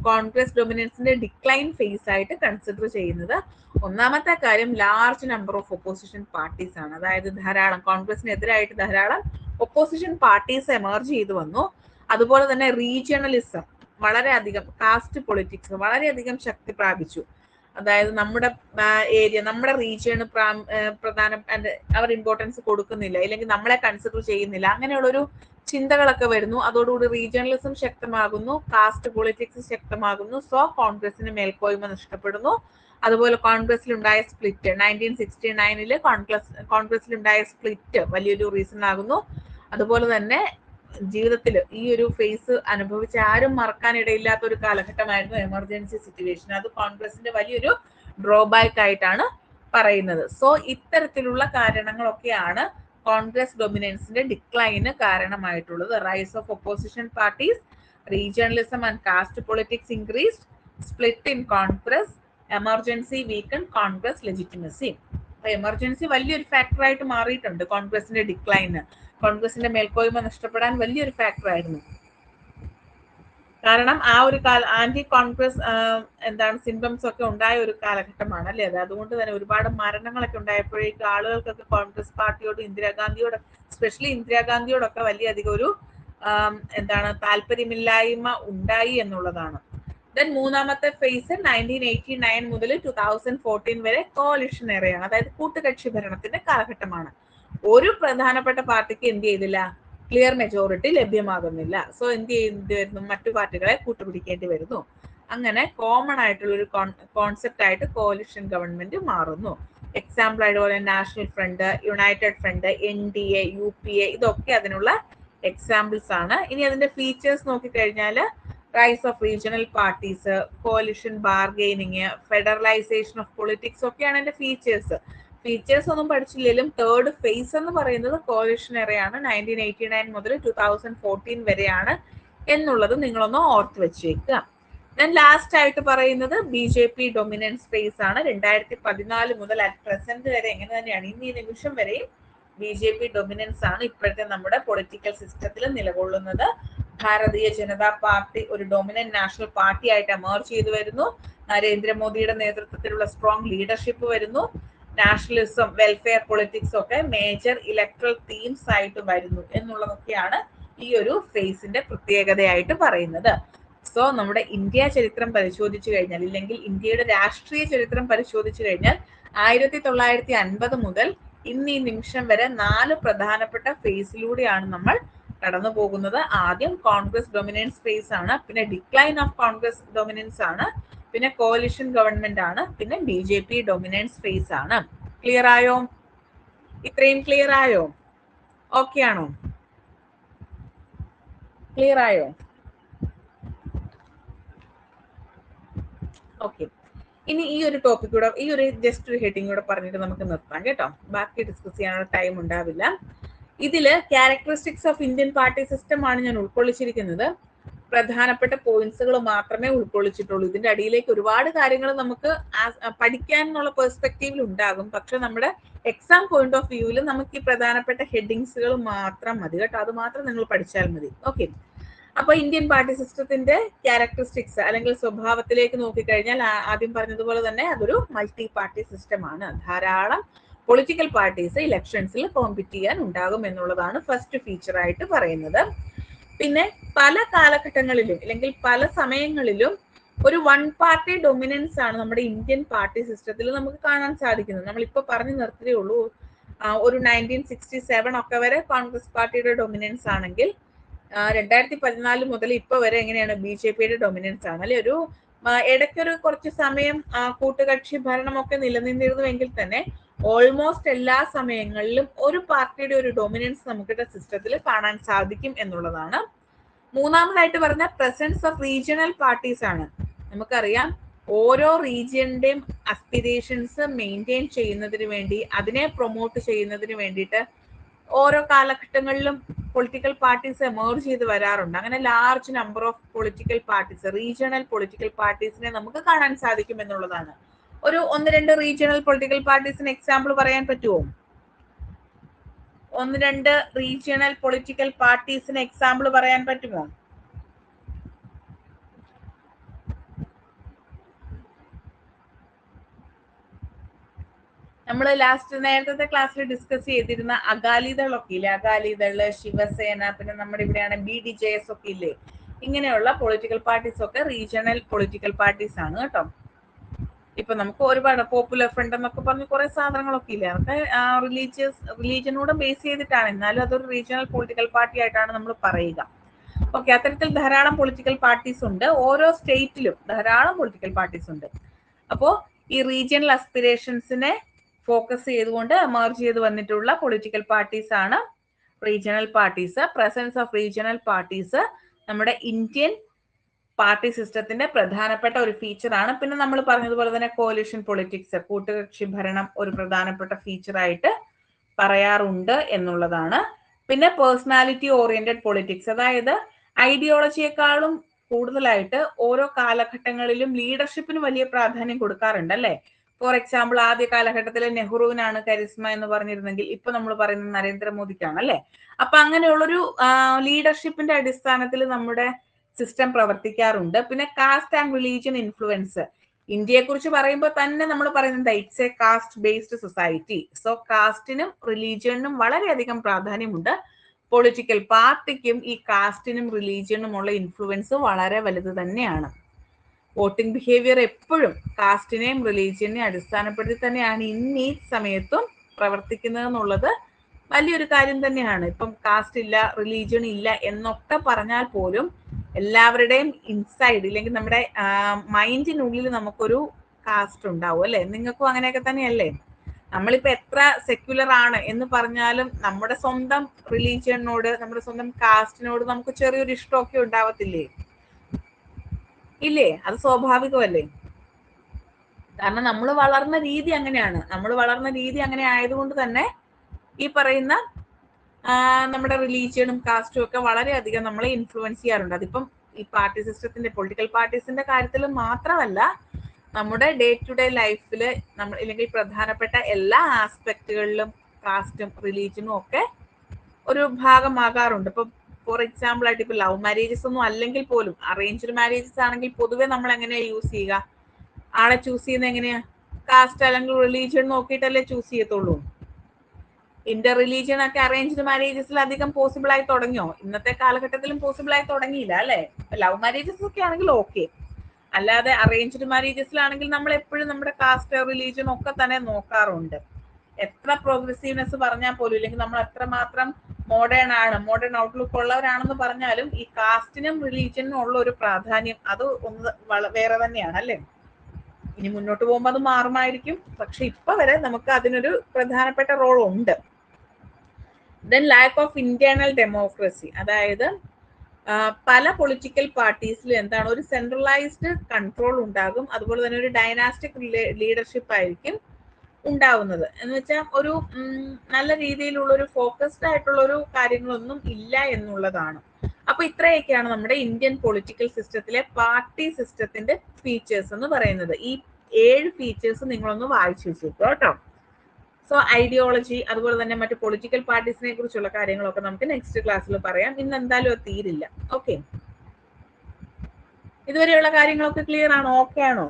കോൺഗ്രസ് ഡൊമിനൻസിന്റെ ഡിക്ലൈൻ ഫേസ് ആയിട്ട് കൺസിഡർ ചെയ്യുന്നത്. ഒന്നാമത്തെ കാര്യം, large number of opposition parties ആണ്. അതായത് ധാരാളം കോൺഗ്രസിനെതിരായിട്ട് ധാരാളം ഒപ്പോസിഷൻ പാർട്ടീസ് എമർജ് ചെയ്തു വന്നു. അതുപോലെ തന്നെ റീജിയണലിസം വളരെയധികം, കാസ്റ്റ് പൊളിറ്റിക്സ് വളരെയധികം ശക്തി പ്രാപിച്ചു. അതായത് നമ്മുടെ ഏരിയ, നമ്മുടെ റീജിയണ് അവർ ഇമ്പോർട്ടൻസ് കൊടുക്കുന്നില്ല, ഇല്ലെങ്കിൽ നമ്മളെ കൺസിഡർ ചെയ്യുന്നില്ല, അങ്ങനെയുള്ളൊരു ചിന്തകളൊക്കെ വരുന്നു. അതോടുകൂടി റീജിയണലിസം ശക്തമാകുന്നു, കാസ്റ്റ് പൊളിറ്റിക്സ് ശക്തമാകുന്നു. സോ കോൺഗ്രസിന് മേൽക്കോയ്മ നഷ്ടപ്പെടുന്നു. അതുപോലെ കോൺഗ്രസിലുണ്ടായ സ്പ്ലിറ്റ് 1969 കോൺഗ്രസിലുണ്ടായ സ്പ്ലിറ്റ് വലിയൊരു റീസൺ ആകുന്നു. അതുപോലെ തന്നെ ജീവിതത്തിൽ ഈ ഒരു ഫേസ് അനുഭവിച്ച ആരും മറക്കാനിടയില്ലാത്ത ഒരു കാലഘട്ടമായിരുന്നു എമർജൻസി സിറ്റുവേഷൻ. അത് കോൺഗ്രസിന്റെ വലിയൊരു ഡ്രോബാക്ക് ആയിട്ടാണ് പറയുന്നത്. സോ ഇത്തരത്തിലുള്ള കാരണങ്ങളൊക്കെയാണ് കോൺഗ്രസ് ഡൊമിനൻസിന്റെ ഡിക്ലൈന് കാരണമായിട്ടുള്ളത്. Rise of opposition parties, regionalism and caste politics increased, split in Congress, emergency weaken Congress legitimacy. Emergency വലിയൊരു ഫാക്ടർ ആയിട്ട് മാറിയിട്ടുണ്ട് കോൺഗ്രസിന്റെ ഡിക്ലൈന്. കോൺഗ്രസിന്റെ മേൽക്കോയ്മ നഷ്ടപ്പെടാൻ വലിയൊരു ഫാക്ടർ ആയിരുന്നു. കാരണം ആ ഒരു ആന്റി കോൺഗ്രസ് സിംറ്റംസ് ഒക്കെ ഉണ്ടായ ഒരു കാലഘട്ടമാണ് അല്ലേ അത്. അതുകൊണ്ട് തന്നെ ഒരുപാട് മരണങ്ങളൊക്കെ ഉണ്ടായപ്പോഴേക്കും ആളുകൾക്കൊക്കെ കോൺഗ്രസ് പാർട്ടിയോട്, ഇന്ദിരാഗാന്ധിയോട്, സ്പെഷ്യലി ഇന്ദിരാഗാന്ധിയോടൊക്കെ വലിയധികം ഒരു താല്പര്യമില്ലായ്മ ഉണ്ടായി എന്നുള്ളതാണ്. ദെൻ മൂന്നാമത്തെ ഫേസ് 1989 മുതൽ 2014 വരെ കോalition എറയാണ്. അതായത് കൂട്ടുകക്ഷി ഭരണത്തിന്റെ കാലഘട്ടമാണ്. ഒരു പ്രധാനപ്പെട്ട പാർട്ടിക്ക് എന്ത് ചെയ്തില്ല, ക്ലിയർ മെജോറിറ്റി ലഭ്യമാകുന്നില്ല. സോ എന്ത് ചെയ്യേണ്ടി വരുന്നു, മറ്റു പാർട്ടികളെ കൂട്ടുപിടിക്കേണ്ടി വരുന്നു. അങ്ങനെ കോമൺ ആയിട്ടുള്ള ഒരു കോൺസെപ്റ്റ് ആയിട്ട് കോalition ഗവൺമെന്റ് മാറുന്നു. എക്സാമ്പിൾ ആയിട്ട് national front, united front, NDA, UPA ഇതൊക്കെ അതിനുള്ള എക്സാമ്പിൾസ് ആണ്. ഇനി അതിന്റെ ഫീച്ചേഴ്സ് നോക്കിക്കഴിഞ്ഞാൽ, rise of regional parties, coalition bargaining, federalization of politics ഒക്കെയാണ് അതിന്റെ ഫീച്ചേഴ്സ്. ഫീച്ചേഴ്സ് ഒന്നും പഠിച്ചില്ലെങ്കിലും തേർഡ് ഫേസ് എന്ന് പറയുന്നത് കോalition എറയാണ്. 1989 മുതൽ 2014 വരെയാണ് എന്നുള്ളത് നിങ്ങളൊന്ന് ഓർത്ത് വെച്ചേക്കുക. ദെൻ ലാസ്റ്റ് ആയിട്ട് പറയുന്നത് BJP ഡൊമിനൻസ് ഫേസ് ആണ്. 2014 മുതൽ അറ്റ് പ്രസന്റ് വരെ എങ്ങനെ തന്നെയാണ്, ഇന്ന് ഈ നിമിഷം വരെയും BJP ഡൊമിനൻസ് ആണ് ഇപ്പോഴത്തെ നമ്മുടെ പൊളിറ്റിക്കൽ സിസ്റ്റത്തിൽ നിലകൊള്ളുന്നത്. ഭാരതീയ ജനതാ പാർട്ടി ഒരു ഡൊമിനന്റ് നാഷണൽ പാർട്ടി ആയിട്ട് എമർജ് ചെയ്തു വരുന്നു. നരേന്ദ്രമോദിയുടെ നേതൃത്വത്തിലുള്ള സ്ട്രോങ് ലീഡർഷിപ്പ് വരുന്നു. നാഷണലിസം, വെൽഫെയർ പൊളിറ്റിക്സ് ഒക്കെ മേജർ ഇലക്ട്രൽ തീംസ് ആയിട്ട് വരുന്നു എന്നുള്ളതൊക്കെയാണ് ഈ ഒരു ഫേസിന്റെ പ്രത്യേകതയായിട്ട് പറയുന്നത്. സോ നമ്മുടെ ഇന്ത്യ ചരിത്രം പരിശോധിച്ചു കഴിഞ്ഞാൽ, ഇല്ലെങ്കിൽ ഇന്ത്യയുടെ രാഷ്ട്രീയ ചരിത്രം പരിശോധിച്ചു കഴിഞ്ഞാൽ 1950 മുതൽ ഇന്ന് ഈ നിമിഷം വരെ 4 പ്രധാനപ്പെട്ട ഫേസിലൂടെയാണ് നമ്മൾ കടന്നു പോകുന്നത്. ആദ്യം കോൺഗ്രസ് ഡൊമിനൻസ് ഫേസ് ആണ്, പിന്നെ ഡിക്ലൈൻ ഓഫ് കോൺഗ്രസ് ഡൊമിനൻസ് ആണ്, പിന്നെ കോalition ഗവൺമെന്റ് ആണ്, പിന്നെ BJP ഡൊമിനൻസ് ഫേസ് ആണ്. ക്ലിയർ ആയോ? ഇത്രയും ക്ലിയർ ആയോ? ഓക്കെ ആണോ? ക്ലിയർ ആയോ? ഓക്കെ, ഇനി ഈ ഒരു ടോപ്പിക് കൂടെ, ഈ ഒരു ജസ്റ്റ് ഒരു ഹെഡിങ് കൂടെ പറഞ്ഞിട്ട് നമുക്ക് നിർത്താം കേട്ടോ. ബാക്കി ഡിസ്കസ് ചെയ്യാനുള്ള ടൈം ഉണ്ടാവില്ല. ഇതില് characteristics of Indian party system ആണ് ഞാൻ ഉൾക്കൊള്ളിച്ചിരിക്കുന്നത്. പ്രധാനപ്പെട്ട പോയിന്റ്സുകൾ മാത്രമേ ഉൾക്കൊള്ളിച്ചിട്ടുള്ളൂ. ഇതിന്റെ അടിയിലേക്ക് ഒരുപാട് കാര്യങ്ങൾ നമുക്ക് പഠിക്കാൻ എന്നുള്ള പെർസ്പെക്റ്റീവിൽ ഉണ്ടാകും. പക്ഷെ നമ്മുടെ എക്സാം പോയിന്റ് ഓഫ് വ്യൂവിൽ നമുക്ക് ഈ പ്രധാനപ്പെട്ട ഹെഡിങ്സുകൾ മാത്രം മതി കേട്ടോ. അത് മാത്രം നിങ്ങൾ പഠിച്ചാൽ മതി. ഓക്കെ, അപ്പൊ ഇന്ത്യൻ പാർട്ടി സിസ്റ്റത്തിന്റെ ക്യാരക്ടറിസ്റ്റിക്സ് അല്ലെങ്കിൽ സ്വഭാവത്തിലേക്ക് നോക്കിക്കഴിഞ്ഞാൽ ആദ്യം പറഞ്ഞതുപോലെ തന്നെ അതൊരു മൾട്ടി പാർട്ടി സിസ്റ്റം ആണ്. ധാരാളം പൊളിറ്റിക്കൽ പാർട്ടീസ് ഇലക്ഷൻസിൽ കോമ്പീറ്റ് ചെയ്യാൻ ഉണ്ടാകും എന്നുള്ളതാണ് ഫസ്റ്റ് ഫീച്ചർ ആയിട്ട് പറയുന്നത്. പിന്നെ പല കാലഘട്ടങ്ങളിലും അല്ലെങ്കിൽ പല സമയങ്ങളിലും ഒരു വൺ പാർട്ടി ഡൊമിനൻസ് ആണ് നമ്മുടെ ഇന്ത്യൻ പാർട്ടി സിസ്റ്റത്തിൽ നമുക്ക് കാണാൻ സാധിക്കുന്നത്. നമ്മളിപ്പോ പറഞ്ഞു നിർത്തതേ ഉള്ളൂ. ഒരു 1967 ഒക്കെ വരെ കോൺഗ്രസ് പാർട്ടിയുടെ ഡൊമിനൻസ് ആണെങ്കിൽ 2014 മുതൽ ഇപ്പൊ വരെ എങ്ങനെയാണ് BJPയുടെ ഡൊമിനൻസ് ആണ് അല്ലെ. ഒരു ഇടയ്ക്കൊരു കുറച്ച് സമയം കൂട്ടുകക്ഷി ഭരണമൊക്കെ നിലനിന്നിരുന്നുവെങ്കിൽ തന്നെ ഓൾമോസ്റ്റ് എല്ലാ സമയങ്ങളിലും ഒരു പാർട്ടിയുടെ ഒരു ഡൊമിനൻസ് നമുക്ക് സിസ്റ്റത്തിൽ കാണാൻ സാധിക്കും എന്നുള്ളതാണ്. മൂന്നാമതായിട്ട് പറഞ്ഞ പ്രസൻസ് ഓഫ് റീജിയണൽ പാർട്ടീസ് ആണ്. നമുക്കറിയാം ഓരോ റീജിയന്റെയും അസ്പിരേഷൻസ് മെയിൻറ്റെയിൻ ചെയ്യുന്നതിന് വേണ്ടി, അതിനെ പ്രൊമോട്ട് ചെയ്യുന്നതിന് വേണ്ടിയിട്ട് ഓരോ കാലഘട്ടങ്ങളിലും പൊളിറ്റിക്കൽ പാർട്ടീസ് എമേർജ് ചെയ്ത് വരാറുണ്ട്. അങ്ങനെ large number of political parties, regional political പാർട്ടീസിനെ നമുക്ക് കാണാൻ സാധിക്കും എന്നുള്ളതാണ്. ഒരു 1-2 റീജിയണൽ പൊളിറ്റിക്കൽ പാർട്ടീസിന് എക്സാമ്പിൾ പറയാൻ പറ്റുമോ? 1-2 റീജിയണൽ പൊളിറ്റിക്കൽ പാർട്ടീസിന് എക്സാമ്പിൾ പറയാൻ പറ്റുമോ? നമ്മൾ നേരത്തെ ക്ലാസ്സിൽ ഡിസ്കസ് ചെയ്തിരുന്ന അകാലിദൾ ഒക്കെ ഇല്ലേ, അകാലിദള്, ശിവസേന, പിന്നെ നമ്മുടെ ഇവിടെയാണ് BDJS ഒക്കെ ഇല്ലേ, ഇങ്ങനെയുള്ള പൊളിറ്റിക്കൽ പാർട്ടീസ് ഒക്കെ റീജിയണൽ പൊളിറ്റിക്കൽ പാർട്ടീസ് ആണ് കേട്ടോ. ഇപ്പൊ നമുക്ക് ഒരുപാട് പോപ്പുലർ ഫ്രണ്ട് എന്നൊക്കെ പറഞ്ഞ് കുറെ സാധനങ്ങളൊക്കെ ഇല്ലേ, അതൊക്കെ റിലീജിയനോട് ബേസ് ചെയ്തിട്ടാണ്, എന്നാലും അതൊരു റീജിയണൽ പൊളിറ്റിക്കൽ പാർട്ടി ആയിട്ടാണ് നമ്മൾ പറയുക. ഓക്കെ, അത്തരത്തിൽ ധാരാളം പൊളിറ്റിക്കൽ പാർട്ടീസ് ഉണ്ട്. ഓരോ സ്റ്റേറ്റിലും ധാരാളം പൊളിറ്റിക്കൽ പാർട്ടീസ് ഉണ്ട്. അപ്പോ ഈ റീജിയണൽ അസ്പിരേഷൻസിനെ ഫോക്കസ് ചെയ്തുകൊണ്ട് എമർജ് ചെയ്ത് വന്നിട്ടുള്ള പൊളിറ്റിക്കൽ പാർട്ടീസ് ആണ് regional parties. Presence of regional parties നമ്മുടെ ഇന്ത്യൻ പാർട്ടി സിസ്റ്റത്തിന്റെ പ്രധാനപ്പെട്ട ഒരു ഫീച്ചർ ആണ്. പിന്നെ നമ്മൾ പറഞ്ഞതുപോലെ തന്നെ കോalition പൊളിറ്റിക്സ്, കൂട്ടുകക്ഷി ഭരണം ഒരു പ്രധാനപ്പെട്ട ഫീച്ചർ ആയിട്ട് പറയാറുണ്ട് എന്നുള്ളതാണ്. പിന്നെ പേഴ്സണാലിറ്റി ഓറിയന്റഡ് പൊളിറ്റിക്സ്, അതായത് ഐഡിയോളജിയെക്കാളും കൂടുതലായിട്ട് ഓരോ കാലഘട്ടങ്ങളിലും ലീഡർഷിപ്പിന് വലിയ പ്രാധാന്യം കൊടുക്കാറുണ്ട് അല്ലെ. ഫോർ എക്സാമ്പിൾ, ആദ്യ കാലഘട്ടത്തിൽ നെഹ്റുവിനാണ് കരിസ്മ എന്ന് പറഞ്ഞിരുന്നെങ്കിൽ ഇപ്പൊ നമ്മൾ പറയുന്നത് നരേന്ദ്രമോദിക്കാണ് അല്ലെ. അപ്പൊ അങ്ങനെയുള്ളൊരു ലീഡർഷിപ്പിന്റെ അടിസ്ഥാനത്തിൽ നമ്മുടെ സിസ്റ്റം പ്രവർത്തിക്കാറുണ്ട്. പിന്നെ കാസ്റ്റ് ആൻഡ് റിലീജിയൻ ഇൻഫ്ലുവൻസ്, ഇന്ത്യയെ കുറിച്ച് പറയുമ്പോൾ തന്നെ നമ്മൾ പറയുന്നത് it's a caste based society. So കാസ്റ്റിനും റിലീജിയനും വളരെയധികം പ്രാധാന്യമുണ്ട്. പൊളിറ്റിക്കൽ പാർട്ടിക്കും ഈ കാസ്റ്റിനും റിലീജിയനും ഉള്ള ഇൻഫ്ലുവൻസ് വളരെ വലുത് തന്നെയാണ്. വോട്ടിംഗ് ബിഹേവിയർ എപ്പോഴും കാസ്റ്റിനെയും റിലീജിയനെയും അടിസ്ഥാനപ്പെടുത്തി തന്നെയാണ് ഇന്ന് ഈ സമയത്തും പ്രവർത്തിക്കുന്നത് എന്നുള്ളത് വലിയൊരു കാര്യം തന്നെയാണ്. ഇപ്പം കാസ്റ്റ് ഇല്ല, റിലീജിയൻ ഇല്ല എന്നൊക്കെ പറഞ്ഞാൽ പോലും എല്ലാവരുടെയും ഇൻസൈഡ് ഇല്ലെങ്കിൽ നമ്മുടെ മൈൻഡിനുള്ളിൽ നമുക്കൊരു കാസ്റ്റ് ഉണ്ടാവും അല്ലെ. നിങ്ങൾക്കും അങ്ങനെയൊക്കെ തന്നെയല്ലേ? നമ്മളിപ്പോ എത്ര സെക്യുലർ ആണ് എന്ന് പറഞ്ഞാലും നമ്മുടെ സ്വന്തം റിലീജിയനോട്, നമ്മുടെ സ്വന്തം കാസ്റ്റിനോട് നമുക്ക് ചെറിയൊരു ഇഷ്ടമൊക്കെ ഉണ്ടാവത്തില്ലേ? ഇല്ലേ? അത് സ്വാഭാവികമല്ലേ. കാരണം നമ്മൾ വളർന്ന രീതി അങ്ങനെയാണ്. നമ്മൾ വളർന്ന രീതി അങ്ങനെ ആയതുകൊണ്ട് തന്നെ ഈ പറയുന്ന നമ്മുടെ റിലീജിയനും കാസ്റ്റും ഒക്കെ വളരെയധികം നമ്മളെ ഇൻഫ്ലുവൻസ് ചെയ്യാറുണ്ട്. അതിപ്പം ഈ പാർട്ടി സിസ്റ്റത്തിന്റെ, പൊളിറ്റിക്കൽ പാർട്ടീസിന്റെ കാര്യത്തിൽ മാത്രമല്ല, നമ്മുടെ ഡേ ടു ഡേ ലൈഫിൽ നമ്മൾ ഇല്ലെങ്കിൽ പ്രധാനപ്പെട്ട എല്ലാ ആസ്പെക്റ്റുകളിലും കാസ്റ്റും റിലീജിയനും ഒക്കെ ഒരു ഭാഗമാകാറുണ്ട്. ഇപ്പൊ ഫോർ എക്സാമ്പിൾ ആയിട്ട് ഇപ്പൊ ലവ് മാരേജസ് ഒന്നും അല്ലെങ്കിൽ പോലും അറേഞ്ച്ഡ് മാരേജസ് ആണെങ്കിൽ പൊതുവെ നമ്മൾ എങ്ങനെയാ യൂസ് ചെയ്യുക? ആളെ ചൂസ് ചെയ്യുന്നത് എങ്ങനെയാ? കാസ്റ്റ് അല്ലെങ്കിൽ റിലീജിയൻ നോക്കിയിട്ടല്ലേ ചൂസ് ചെയ്യത്തുള്ളൂ. ഇന്റർ റിലീജിയൻ ഒക്കെ അറേഞ്ച്ഡ് മാരേജസിൽ അധികം പോസിബിൾ ആയി തുടങ്ങിയോ? ഇന്നത്തെ കാലഘട്ടത്തിലും പോസിബിൾ ആയി തുടങ്ങിയില്ല അല്ലെ. ലവ് മാരേജസ് ഒക്കെ ആണെങ്കിൽ ഓക്കെ, അല്ലാതെ അറേഞ്ച്ഡ് മാരേജസിലാണെങ്കിൽ നമ്മൾ എപ്പോഴും നമ്മുടെ കാസ്റ്റ് റിലീജിയൻ ഒക്കെ തന്നെ നോക്കാറുണ്ട്. എത്ര പ്രോഗ്രസീവ്നെസ് പറഞ്ഞാൽ പോലും, ഇല്ലെങ്കിൽ നമ്മൾ എത്രമാത്രം മോഡേൺ ആണ്, മോഡേൺ ഔട്ട്ലുക്ക് ഉള്ളവരാണെന്ന് പറഞ്ഞാലും ഈ കാസ്റ്റിനും റിലീജിയനും ഉള്ള ഒരു പ്രാധാന്യം അത് ഒന്ന് വേറെ തന്നെയാണ് അല്ലെ. ഇനി മുന്നോട്ട് പോകുമ്പോൾ അത് മാറുമായിരിക്കും, പക്ഷെ ഇപ്പൊ വരെ നമുക്ക് അതിനൊരു പ്രധാനപ്പെട്ട റോൾ ഉണ്ട്. Then lack of internal democracy, അതായത് പല പൊളിറ്റിക്കൽ പാർട്ടീസിലും എന്താണ് ഒരു സെൻട്രലൈസ്ഡ് കൺട്രോൾ ഉണ്ടാകും, അതുപോലെ തന്നെ ഒരു ഡൈനാസ്റ്റിക് ലീഡർഷിപ്പ് ആയിരിക്കും ഉണ്ടാവുന്നത്. എന്ന് വെച്ചാൽ ഒരു നല്ല രീതിയിലുള്ള ഒരു ഫോക്കസ്ഡ് ആയിട്ടുള്ള ഒരു കാര്യങ്ങളൊന്നും ഇല്ല എന്നുള്ളതാണ്. അപ്പൊ ഇത്രയൊക്കെയാണ് നമ്മുടെ ഇന്ത്യൻ പൊളിറ്റിക്കൽ സിസ്റ്റത്തിലെ പാർട്ടി സിസ്റ്റത്തിന്റെ ഫീച്ചേഴ്സ് എന്ന് പറയുന്നത്. ഈ 7 ഫീച്ചേഴ്സ് നിങ്ങളൊന്ന് വായിച്ചു വെച്ചേക്കുക കേട്ടോ. സോ ഐഡിയോളജി, അതുപോലെ തന്നെ മറ്റു പൊളിറ്റിക്കൽ പാർട്ടീസിനെ കുറിച്ചുള്ള കാര്യങ്ങളൊക്കെ നമുക്ക് നെക്സ്റ്റ് ക്ലാസ്സിൽ പറയാം. ഇന്ന് എന്തായാലും അത് തീരില്ല. ഓക്കെ, ഇതുവരെയുള്ള കാര്യങ്ങളൊക്കെ ക്ലിയർ ആണോ? ഓക്കെ ആണോ?